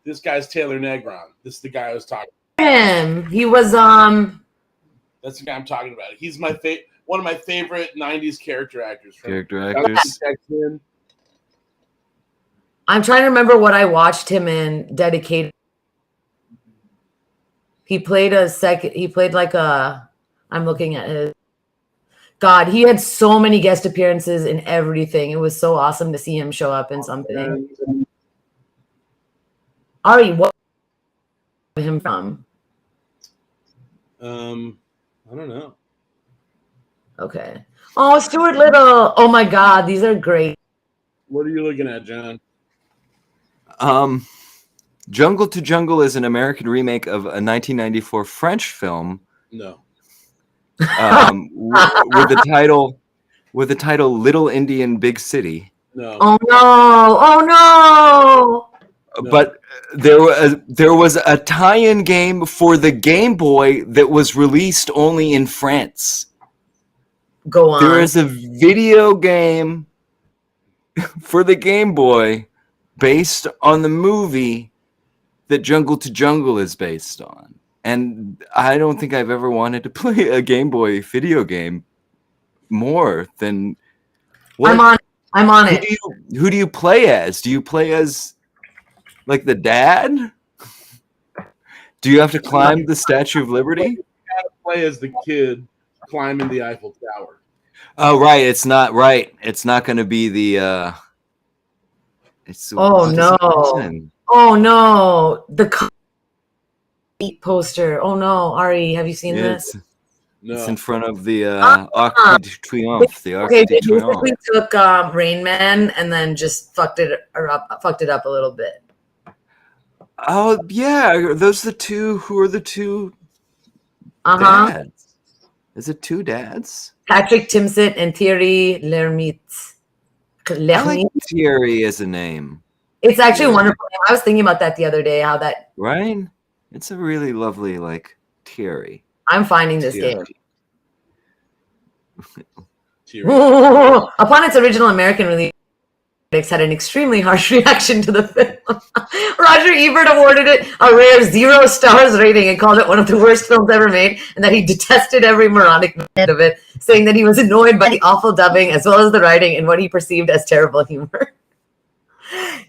This guy's Taylor Negron. This is the guy I was talking. Him. He was That's the guy I'm talking about. He's my one of my favorite '90s character actors. From Character Dungeons actors. and Dragons. I'm trying to remember what I watched him in Dedicated. He played like a, I'm looking at his, God, he had so many guest appearances in everything. It was so awesome to see him show up in something. Ari, what him from? I don't know. Okay. Oh, Stuart Little. Oh my God, these are great. What are you looking at, John? Jungle to Jungle is an American remake of a 1994 French film No. with the title Little Indian Big City. No. Oh no! Oh no! No. But there was a tie-in game for the Game Boy that was released only in France. Go on. There is a video game for the Game Boy based on the movie that Jungle to Jungle is based on. And I don't think I've ever wanted to play a Game Boy video game more than what? I'm on it. Who do you play as? Do you play as like the dad? Do you have to climb the Statue of Liberty? Play as the kid climbing the Eiffel Tower. Oh, right. It's not right. It's not going to be the. It's. Oh, what is no. it in? Oh no! The poster. Oh no, Ari, have you seen It's, this? it's No. in front of the Arc de Triomphe. The Arc Okay, de they Triomphe. basically took Rain Man and then just fucked it up a little bit. Oh yeah, are those the two? Who are the two dads? Is it two dads? Patrick Timsit and Thierry Lhermitte. I like Thierry as a name, It's actually Yeah. wonderful. I was thinking about that the other day. How that right? It's a really lovely like Thierry. I'm finding this Thierry. game. Tyrion. Upon its original American release, critics had an extremely harsh reaction to the film. Roger Ebert awarded it a rare 0 stars rating and called it one of the worst films ever made, and that he detested every moronic minute of it, saying that he was annoyed by the awful dubbing as well as the writing and what he perceived as terrible humor.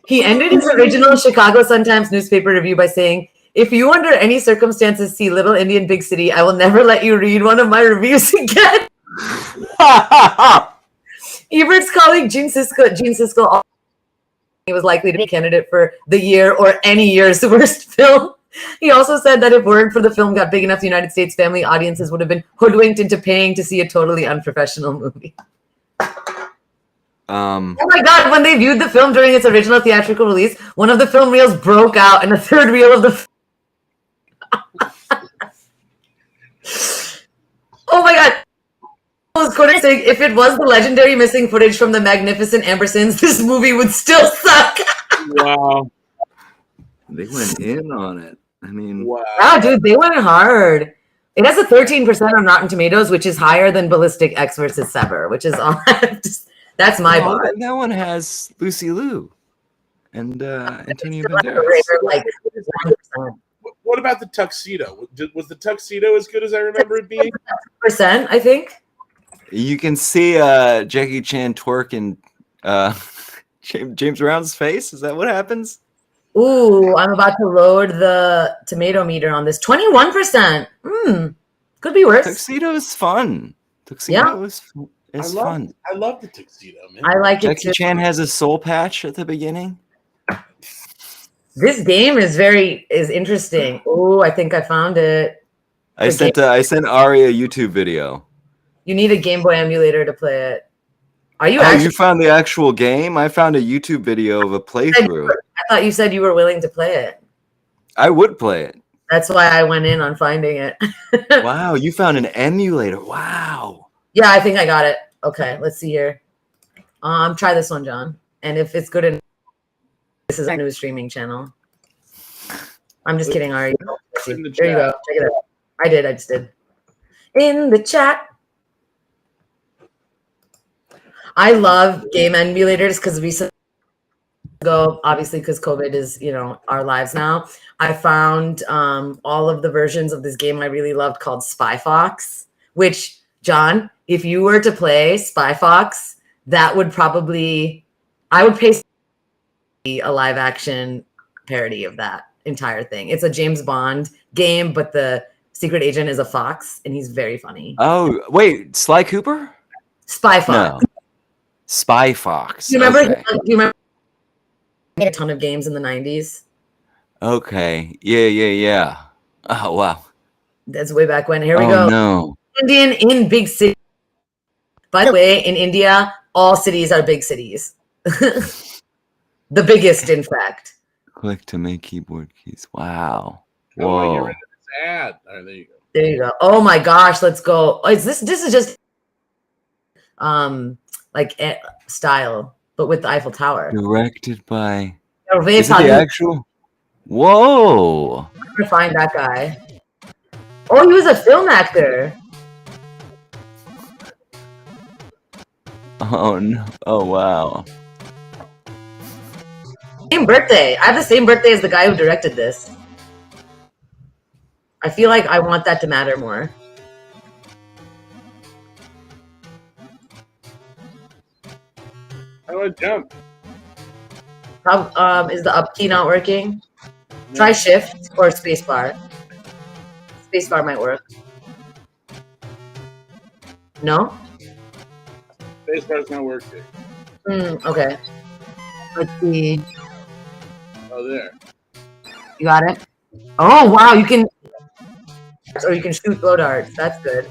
He ended his original Chicago Sun-Times newspaper review by saying, "If you under any circumstances see Little Indian Big City, I will never let you read one of my reviews again." Ebert's colleague Gene Siskel he was likely to be a candidate for the year or any year's worst film. He also said that if word for the film got big enough, the United States family audiences would have been hoodwinked into paying to see a totally unprofessional movie. Oh my God, when they viewed the film during its original theatrical release, one of the film reels broke out and a third reel of the oh my God. I was quoted saying, if it was the legendary missing footage from the magnificent Ambersons, this movie would still suck. Wow. They went in on it. I mean, Wow. Wow, dude, they went hard. It has a 13% on Rotten Tomatoes, which is higher than Ballistic X versus Sever, which is all. That's my oh, bar. that one has Lucy Liu and Antonio Still Banderas. like 1%. What about the tuxedo? Was the tuxedo as good as I remember it being? I think. You can see Jackie Chan twerking James Brown's face. Is that what happens? Ooh, I'm about to load the tomato meter on this. 21%. Could be worse. Tuxedo is fun. Tuxedo is fun. I love the tuxedo, man. I like it Jackie too. Chan has a soul patch at the beginning. This game is interesting. Oh, I think I found it. I sent Ari a YouTube video. You need a Game Boy emulator to play it. Are you Oh, actually? you found the actual game? I found a YouTube video of a playthrough. I thought you said you were willing to play it. I would play it. That's why I went in on finding it. Wow, you found an emulator. Wow. Yeah, I think I got it. Okay, let's see here. Try this one, John. And if it's good enough, this is a new streaming channel. I'm just kidding, Ari. There you go. Check it out. I just did. In the chat. I love game emulators because recently ago, obviously because COVID is, our lives now. I found all of the versions of this game I really loved called Spy Fox, which, John, if you were to play Spy Fox, that would probably, I would pay a live action parody of that entire thing. It's a James Bond game, but the secret agent is a fox and he's very funny. Oh, wait, Sly Cooper? Spy Fox. No. Spy Fox. Do you remember? Okay. Do you remember a ton of games in the 90s? Okay. Yeah. Oh, wow. That's way back when. Here we Oh, go. no. Indian in big city. By the way, in India, all cities are big cities. The biggest, in fact. Click to make keyboard keys. Wow. How do I get Whoa. rid of this ad? Oh, there you go. There you go. Oh my gosh, let's go. Oh, this is just style, but with the Eiffel Tower. Directed by. Hervé Is it the Paris. actual? Whoa. I'm gonna find that guy. Oh, he was a film actor. Oh, no. Oh, wow. Same birthday. I have the same birthday as the guy who directed this. I feel like I want that to matter more. How do I jump? Is the up key not working? Try shift or spacebar. Spacebar might work. No? Spacebar's not working. Okay. Let's see. Oh, there. You got it? Oh, wow. You can... Or you can shoot blow darts. That's good.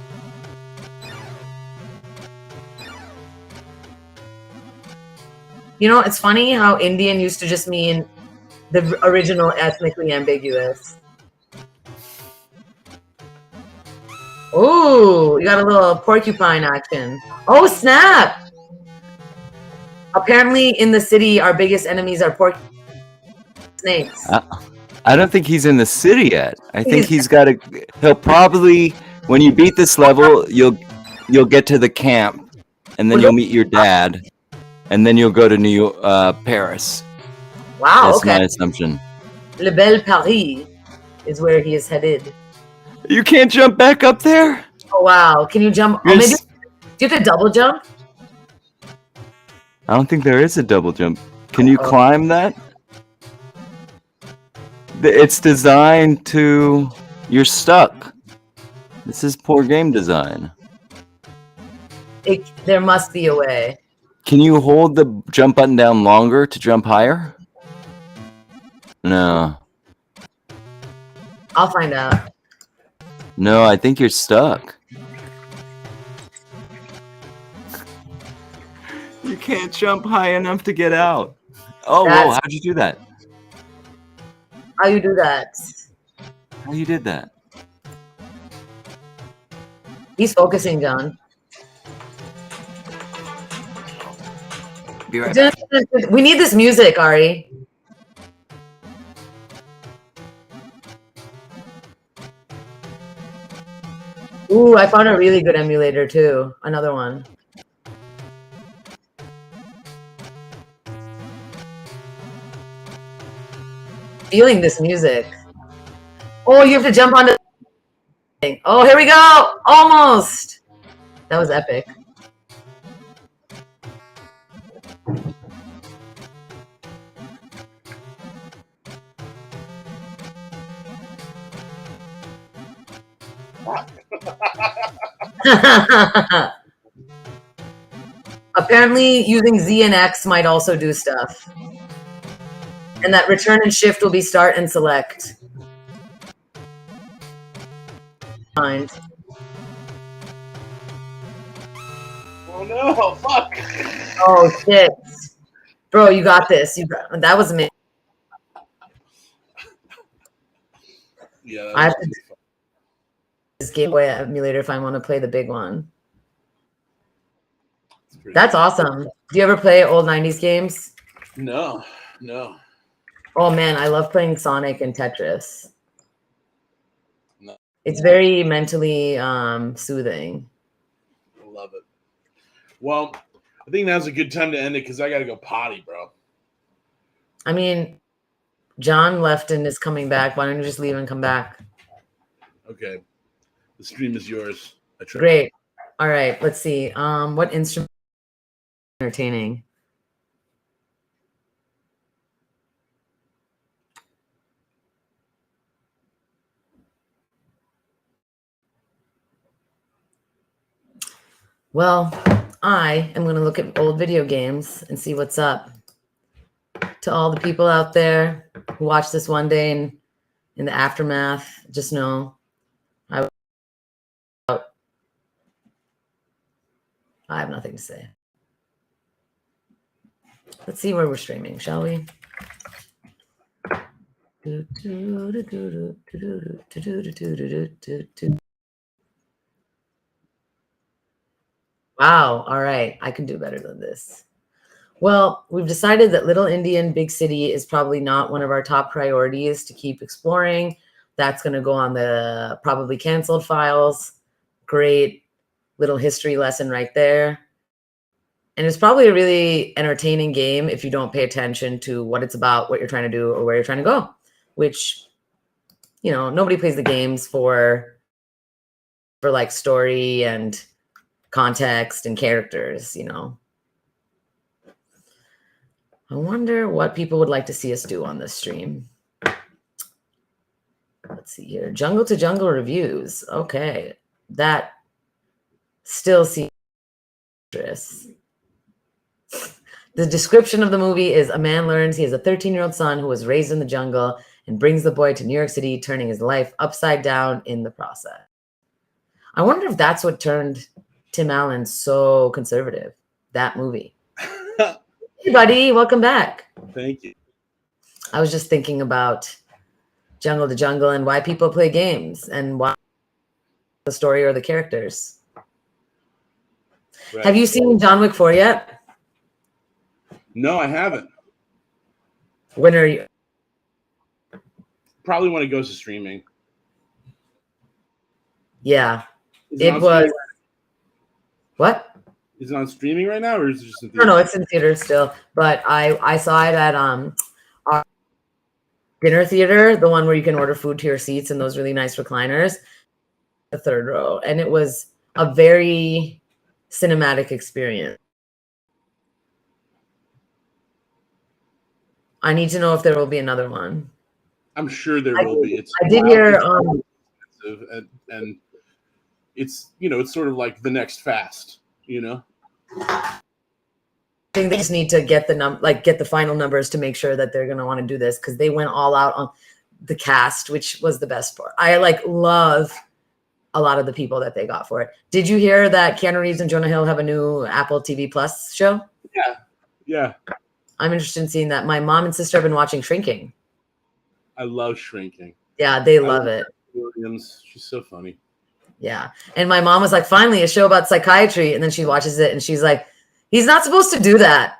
You know, it's funny how Indian used to just mean the original ethnically ambiguous. Oh, you got a little porcupine action. Oh, snap! Apparently, in the city, our biggest enemies are snakes. I don't think he's in the city yet. I think he'll probably, when you beat this level, you'll get to the camp, and then you'll meet your dad, and then you'll go to Paris. Wow, That's okay. my assumption. Le Bel Paris is where he is headed. You can't jump back up there? Oh, wow. Can you jump? Oh, maybe, do you have to double jump? I don't think there is a double jump. Can you climb that? It's designed to... You're stuck. This is poor game design. There must be a way. Can you hold the jump button down longer to jump higher? No. I'll find out. No, I think you're stuck. You can't jump high enough to get out. Oh, whoa, how'd you do that? How you do that? How you did that? He's focusing, John. Be right back. We need this music, Ari. Ooh, I found a really good emulator too. Another one. Feeling this music. Oh, you have to jump onto. Oh, here we go. Almost. That was epic. Apparently, using Z and X might also do stuff. And that return and shift will be start and select. Mind. Oh no! Fuck. Oh shit, bro, you got this. That was amazing. Yeah. I have to do this Game Boy emulator if I want to play the big one. That's awesome. Do you ever play old 90s games? No. Oh man, I love playing Sonic and Tetris. No. It's very mentally soothing. I love it. Well, I think now's a good time to end it because I gotta go potty, bro. I mean, John left and is coming back. Why don't you just leave and come back? Okay. The stream is yours. Great. All right, let's see. What instrument is entertaining? Well, I am going to look at old video games and see what's up. To all the people out there who watch this one day and in the aftermath, just know I have nothing to say. Let's see where we're streaming, shall we? Wow. All right. I can do better than this. Well, we've decided that Little Indian Big City is probably not one of our top priorities to keep exploring. That's going to go on the probably canceled files. Great little history lesson right there. And it's probably a really entertaining game if you don't pay attention to what it's about, what you're trying to do, or where you're trying to go, which, you know, nobody plays the games for like story and context and characters, you know. I wonder what people would like to see us do on this stream. Let's see here. Jungle to Jungle reviews. Okay. That still seems dangerous. The description of the movie is a man learns he has a 13-year-old son who was raised in the jungle and brings the boy to New York City, turning his life upside down in the process. I wonder if that's what turned Tim Allen so conservative, that movie. Hey, buddy, welcome back. Thank you. I was just thinking about Jungle to Jungle and why people play games and why the story or the characters. Right. Have you seen John Wick 4 yet? No, I haven't. When are you? Probably when it goes to streaming. Yeah. It was. What? Is it on streaming right now, or is it just in theaters? No, it's in theaters still. But I saw it at our dinner theater, the one where you can order food to your seats and those really nice recliners, the third row, and it was a very cinematic experience. I need to know if there will be another one. I'm sure there will be. I did hear and it's, you know, it's sort of like the next Fast, you know. I think they just need to get get the final numbers to make sure that they're going to want to do this, because they went all out on the cast, which was the best part. I love a lot of the people that they got for it. Did you hear that Keanu Reeves and Jonah Hill have a new Apple TV Plus show? Yeah. I'm interested in seeing that. My mom and sister have been watching Shrinking. I love Shrinking. Yeah, they love it. Williams, she's so funny. Yeah. And my mom was like, finally, a show about psychiatry. And then she watches it and she's like, he's not supposed to do that.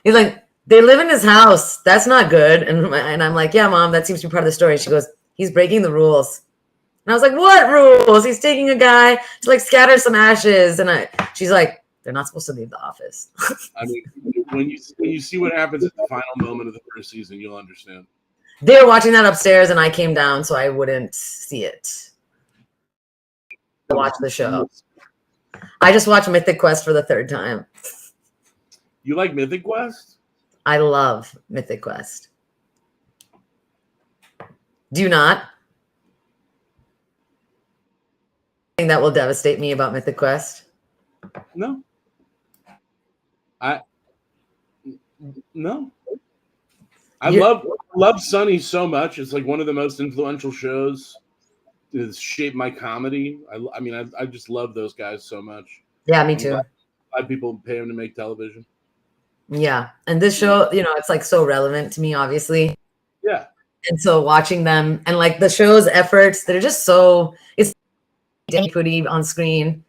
He's like, they live in his house. That's not good. And I'm like, yeah, Mom, that seems to be part of the story. She goes, he's breaking the rules. And I was like, what rules? He's taking a guy to scatter some ashes. And she's like, they're not supposed to leave the office. I mean, when you see what happens at the final moment of the first season, you'll understand. They were watching that upstairs and I came down so I wouldn't see it. Watch the show. I just watched Mythic Quest for the third time. You like Mythic Quest? I love Mythic Quest. Do you not? Thing that will devastate me about Mythic Quest. No. No. I love Sunny so much. It's like one of the most influential shows. It's shaped my comedy. I mean, I just love those guys so much. Yeah, me too. Glad people pay them to make television. Yeah, and this show, it's like so relevant to me, obviously. Yeah. And so watching them and like the show's efforts, they're just so it's pretty on screen.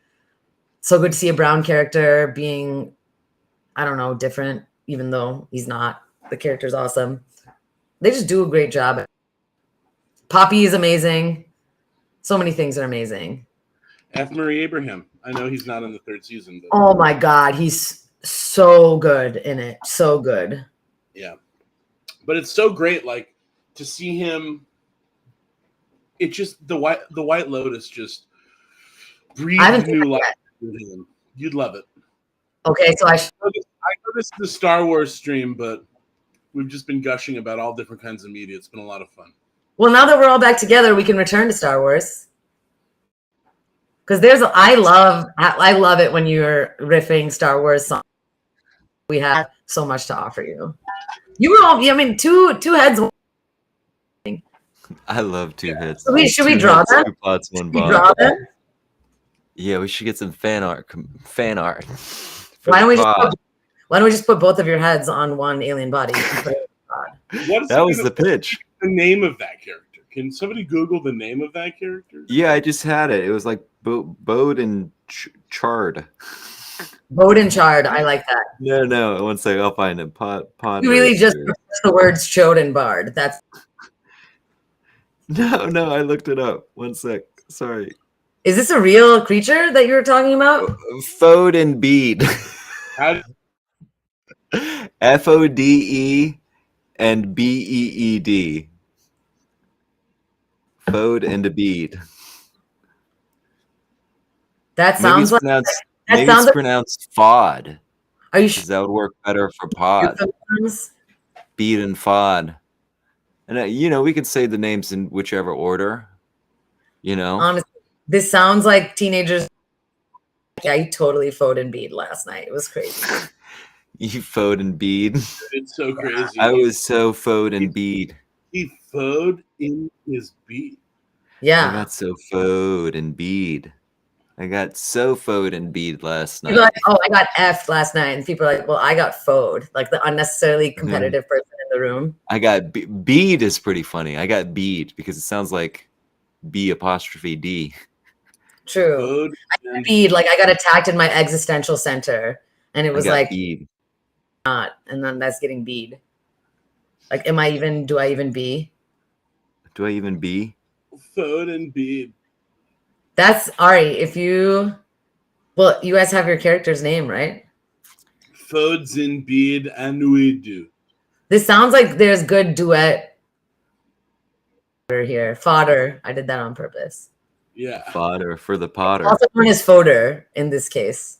So good to see a brown character being, I don't know, different, even though he's not. The character's awesome. They just do a great job. Poppy is amazing. So many things are amazing. F. Murray Abraham. I know he's not in the third season, but Oh my God, he's so good in it. So good. yeah. But it's so great, like, to see him. It just the White Lotus just breathes new life into him. You'd love it. Okay, so I know this is the Star Wars stream, but we've just been gushing about all different kinds of media. It's been a lot of fun. Well, now that we're all back together, we can return to Star Wars. Because I love it when you're riffing Star Wars songs. We have so much to offer you. You were all, I mean, two heads. I love two heads. So should we draw them? Two pots, one We bond. draw them? Yeah, we should get some fan art. Why don't we just put both of your heads on one alien body? That was the pitch. The name of that character. Can somebody Google the name of that character? Yeah, I just had it. It was like Bode and Chard. Bode and Chard. I like that. No. One second, I'll find it. Pod. You really just the words Chode and Bard. That's no. I looked it up. One sec. Sorry. Is this a real creature that you were talking about? Fode and Bead. FODE and BEED. Fode and a bead. That sounds like maybe it's pronounced FOD. Are you sure? That would work better for pod. Bead and FOD. And we could say the names in whichever order. Honestly, this sounds like teenagers. I totally Fode and bead last night. It was crazy. You Fode and bead. It's so crazy. I was so Fode and bead. He Fode in his bead. Yeah. I got so Fode and bead. I got so Fode and bead last night. People are like, oh, I got F'd last night. And people are like, well, I got Fode. Like the unnecessarily competitive person in the room. I got bead is pretty funny. I got bead because it sounds like B''D. True. I got bead. Like I got attacked in my existential center. And it was like bead. Not. And then that's getting bead. Like, do I even be? Do I even be? Fode and bead. That's Ari. You guys have your character's name, right? Fodes and bead and we do. This sounds like there's good duet here. Fodder. I did that on purpose. Yeah. Fodder for the Potter. Also known as fodder in this case.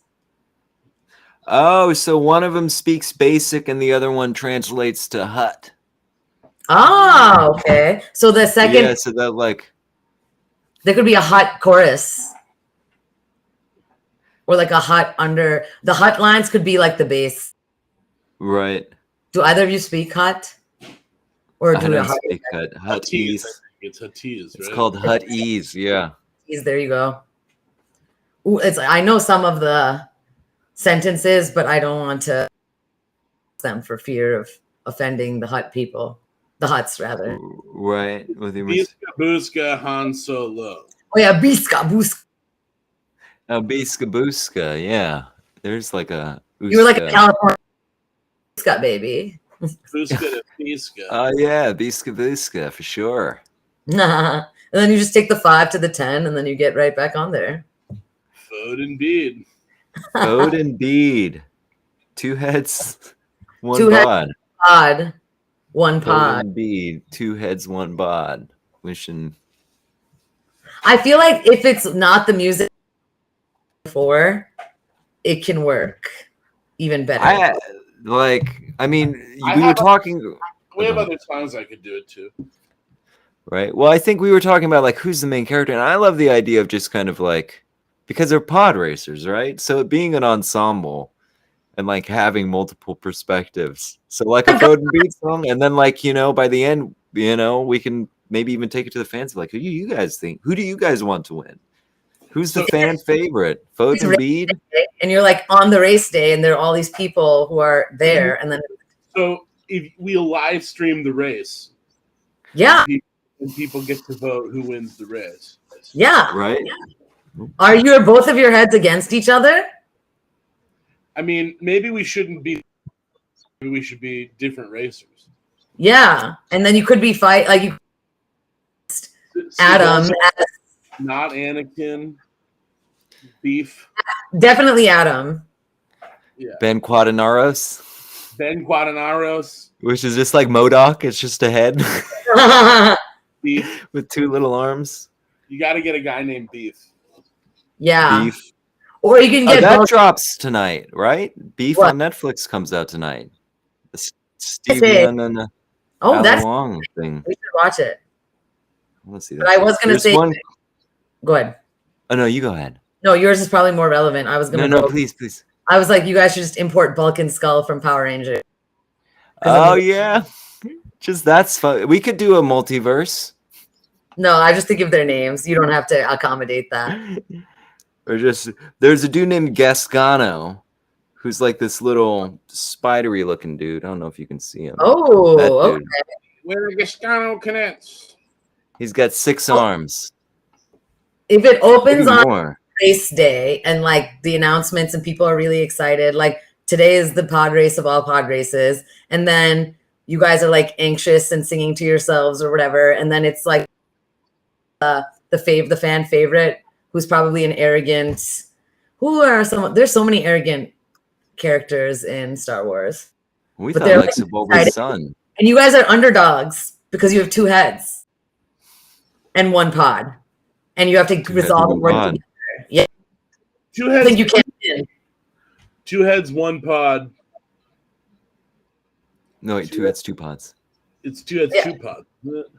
Oh, so one of them speaks basic and the other one translates to hut. Oh, okay. So the second. Yeah, so that like. There could be a hut chorus. Or like a hut under. The hut lines could be like the bass. Right. Do either of you speak hut? Or do a hut? Speak hut. Hut-ease. It's hut-ease, right? It's called hut-ease, yeah. There you go. Ooh, I know some of the sentences, but I don't want to them for fear of offending the hut people. The huts, rather. Right. Biska Booska Han Solo. Oh, yeah. Biska Booska. Oh, Biska Booska. Yeah. There's like a. You were like a California Biska baby. Booska to Biska. Oh, yeah. Biska Booska, for sure. And then you just take the 5 to the 10, and then you get right back on there. Fode and bead. Fode and bead. Two heads, one bod. Pod. One pod. And bead, two heads, one bod. Wishing. I feel like if it's not the music before, it can work even better. We have other songs I could do it too. Right. Well, I think we were talking about like who's the main character, and I love the idea of just kind of like because they're pod racers, right? So it being an ensemble and like having multiple perspectives. So like a vote and beat song, and then like by the end, we can maybe even take it to the fans. Like, who do you guys think? Who do you guys want to win? Who's the So- fan favorite? Vote and beat. And you're like on the race day, and there are all these people who are there, and then So if we'll live stream the race, yeah, and people get to vote who wins the race. yeah. Right. Are both of your heads against each other? I mean, maybe we shouldn't be. Maybe we should be different racers. Yeah, and then you could be like you, Adam. Not Anakin. Beef. Definitely Adam. Yeah. Ben Quadinaros, Ben Quadinaros. which is just like MODOK. It's just a head Beef. with two little arms. You got to get a guy named Beef. Yeah. Beef. Or you can Oh, get that both. drops tonight, right? Beef What? on Netflix comes out tonight. The it. Stevie and then Oh, Ali that's Wong thing. we should watch it. Let's see But I was gonna There's say, one. go ahead. Oh no, you go ahead. No, yours is probably more relevant. I was gonna No, go. please. I was like, you guys should just import Bulk and Skull from Power Rangers. 'Cause Oh I mean- yeah, just that's fun. We could do a multiverse, No, I just think of their names. You don't have to accommodate that. or just there's a dude named Gascano, who's like this little spidery looking dude. I don't know if you can see him. That Oh, okay. dude. Where the Gascano connects. He's got 6 arms. If it opens Maybe on more. race day and like the announcements and people are really excited, like today is the pod race of all pod races, and then you guys are like anxious and singing to yourselves or whatever, and then it's like the fan favorite who's probably an arrogant. There's so many arrogant characters in Star Wars, We but thought they're, like like, Sebulba's excited. son. and you guys are underdogs because you have 2 heads and 1 pod, and you have to heads resolve and and work 1 pod. together. Yeah, 2 I heads. think you can't win. 2 heads, 1 pod. No, wait, 2 heads, 2 pods. It's 2 heads, Yeah. 2 pods.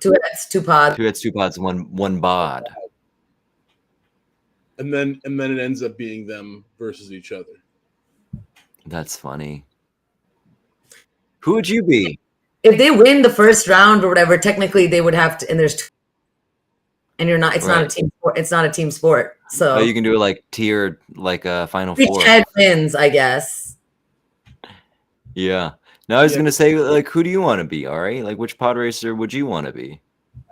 2 heads, 2 pods. 2 heads, 2 pods, one bod. And then it ends up being them versus each other. That's funny. Who would you be? If they win the first round or whatever, technically they would have to, and there's 2, and you're not, it's not a Right. team sport. It's not a team sport. So Oh, you can do it like tiered, like a Final each Four. head wins, I guess. Yeah. Now I was Yeah. gonna say, like, who do you want to be? All right, like, which pod racer would you want to be?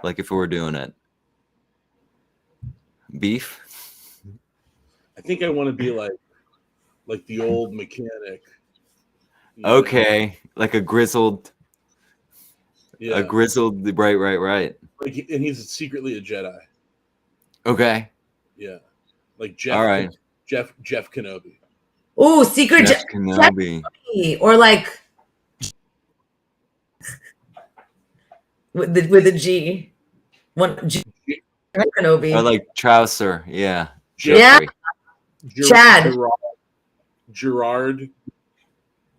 Like, if we were doing it, Beef. I think I want to be like the old mechanic. You know? Okay, like a grizzled, Yeah. right. Like, and he's secretly a Jedi. Okay, Yeah. Like Jeff. all right. Jeff Kenobi. Oh, secret Jeff Kenobi. or like with the G, one G, Kenobi. Or like Trouser. Yeah. Yeah. Jeffrey. Chad. Gerard.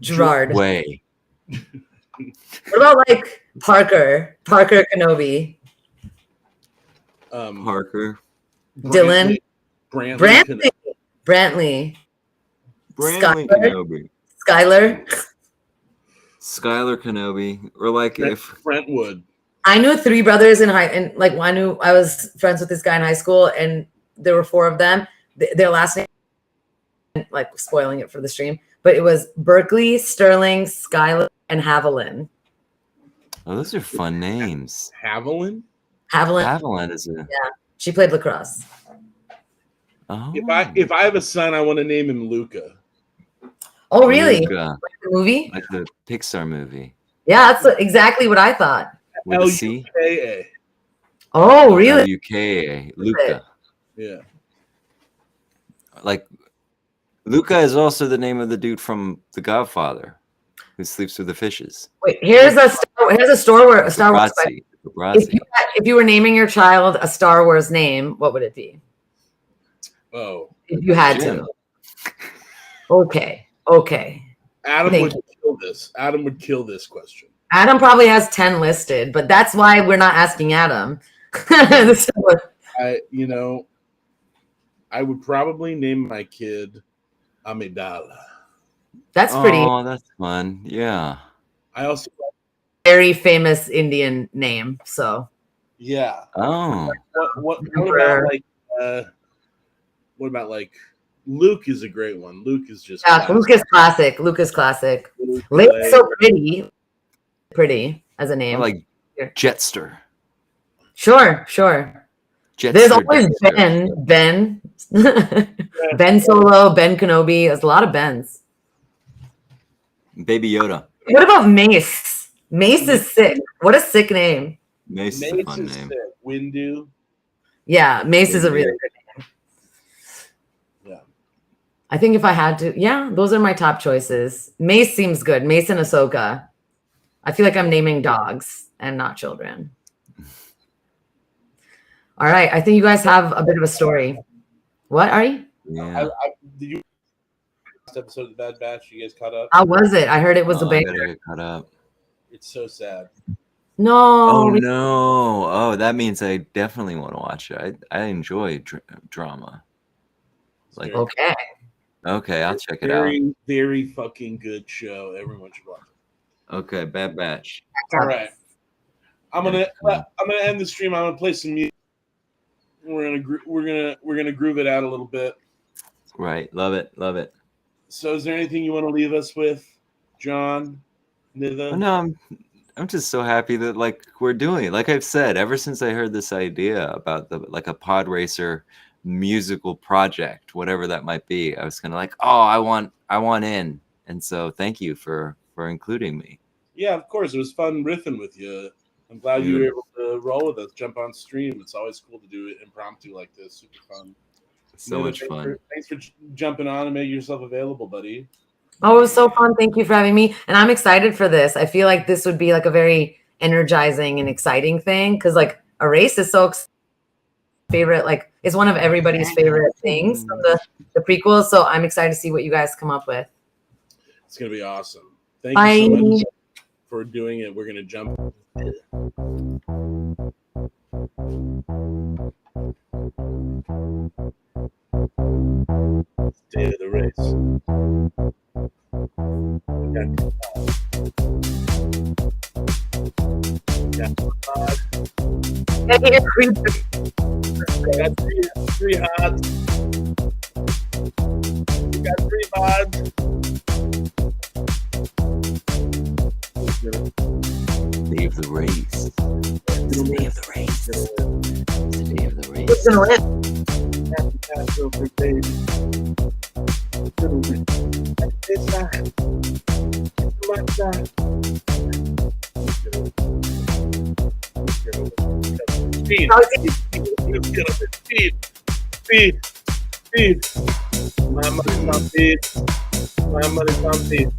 Gerard. Way. What about like Parker Kenobi? Parker. Dylan. Brantley. Brantley. Brantley Skylar? Kenobi. Skylar. Skylar Kenobi. Or like if Brentwood. I knew 3 brothers in I was friends with this guy in high school, and there were 4 of them. Their last name, like spoiling it for the stream, but it was Berkeley, Sterling, Skylar, and Haviland. oh, those are fun names. Haviland. Haviland, Haviland is a she played lacrosse. oh. If I have a son, I want to name him Luca. Oh, really? Luca, The movie? like the Pixar movie Yeah, that's exactly what I thought. with a C. Luka. Oh, really? L-U-K-A. Luca. Yeah. Like Luca is also the name of the dude from The Godfather who sleeps with the fishes. Wait, here's a Star Wars question. Paparazzi. If you were naming your child a Star Wars name, what would it be? Oh. If you had Jim. to. Okay. Adam Thank would kill this. Adam would kill this question. Adam probably has 10 listed, but that's why we're not asking Adam. This is what- I would probably name my kid Amidala. that's pretty Oh, that's fun. Yeah. I also, very famous Indian name. So yeah. Oh. What Emperor. about like Luke is a great one. Luke is just yeah, Luke is classic. Luke is classic. Luke, Leia's so pretty as a I name. like Jetster. Sure. Jetster. There's always Jetster. Ben, Ben Solo, Ben Kenobi. There's a lot of Bens. Baby Yoda. What about Mace? Mace is sick. What a sick name. Mace is a Mace fun is name. sick. Windu. Yeah, Mace is a really good name. Yeah. I think if I had to, yeah, those are my top choices. Mace seems good. Mace and Ahsoka. I feel like I'm naming dogs and not children. All right. I think you guys have a bit of a story. What are you? Yeah. Did you last episode of the Bad Batch? You guys caught up? How was it? I heard it was a I banger. gotta get caught up. It's so sad. No. Oh no! Oh, that means I definitely want to watch it. I enjoy drama. Like, Okay. okay, I'll check it out. Very, very fucking good show. Everyone should watch it. Okay, Bad Batch. All right. I'm gonna end the stream. I'm gonna play some music. We're gonna groove it out a little bit. Right, love it. So, is there anything you want to leave us with, John? Nitha? No, I'm just so happy that like we're doing it. Like I've said, ever since I heard this idea about a pod racer musical project, whatever that might be, I was kind of like, oh, I want in. And so thank you for including me. Yeah, of course. It was fun riffing with you. I'm glad you were able to roll with us, jump on stream. It's always cool to do it impromptu like this. Super fun. So much fun. Thanks for jumping on and making yourself available, buddy. Oh, it was so fun. Thank you for having me. And I'm excited for this. I feel like this would be like a very energizing and exciting thing because like a race is so favorite, like it's one of everybody's favorite things from the prequels. So I'm excited to see what you guys come up with. It's going to be awesome. Thank you so much for doing it. We're going to jump. State of the race. Got three odds. We got 3 mods. Day of the race. It's the day of the race. It's the day of the race. Who's gonna win? Happy Passover, baby. This side. My side. Speed. Speed. My money's on speed. My money's on speed.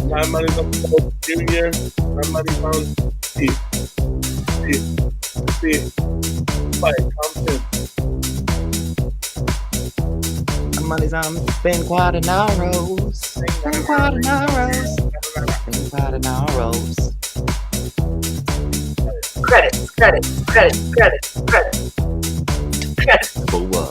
My money's on Pope Junior. My money's on speed. Speed. Fight. Compton. My money's on Ben Quadinaros. Ben Quadinaros. Ben Quadinaros. Credits. Boa.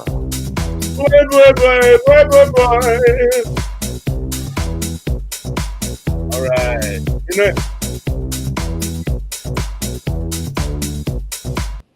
All right. Good night.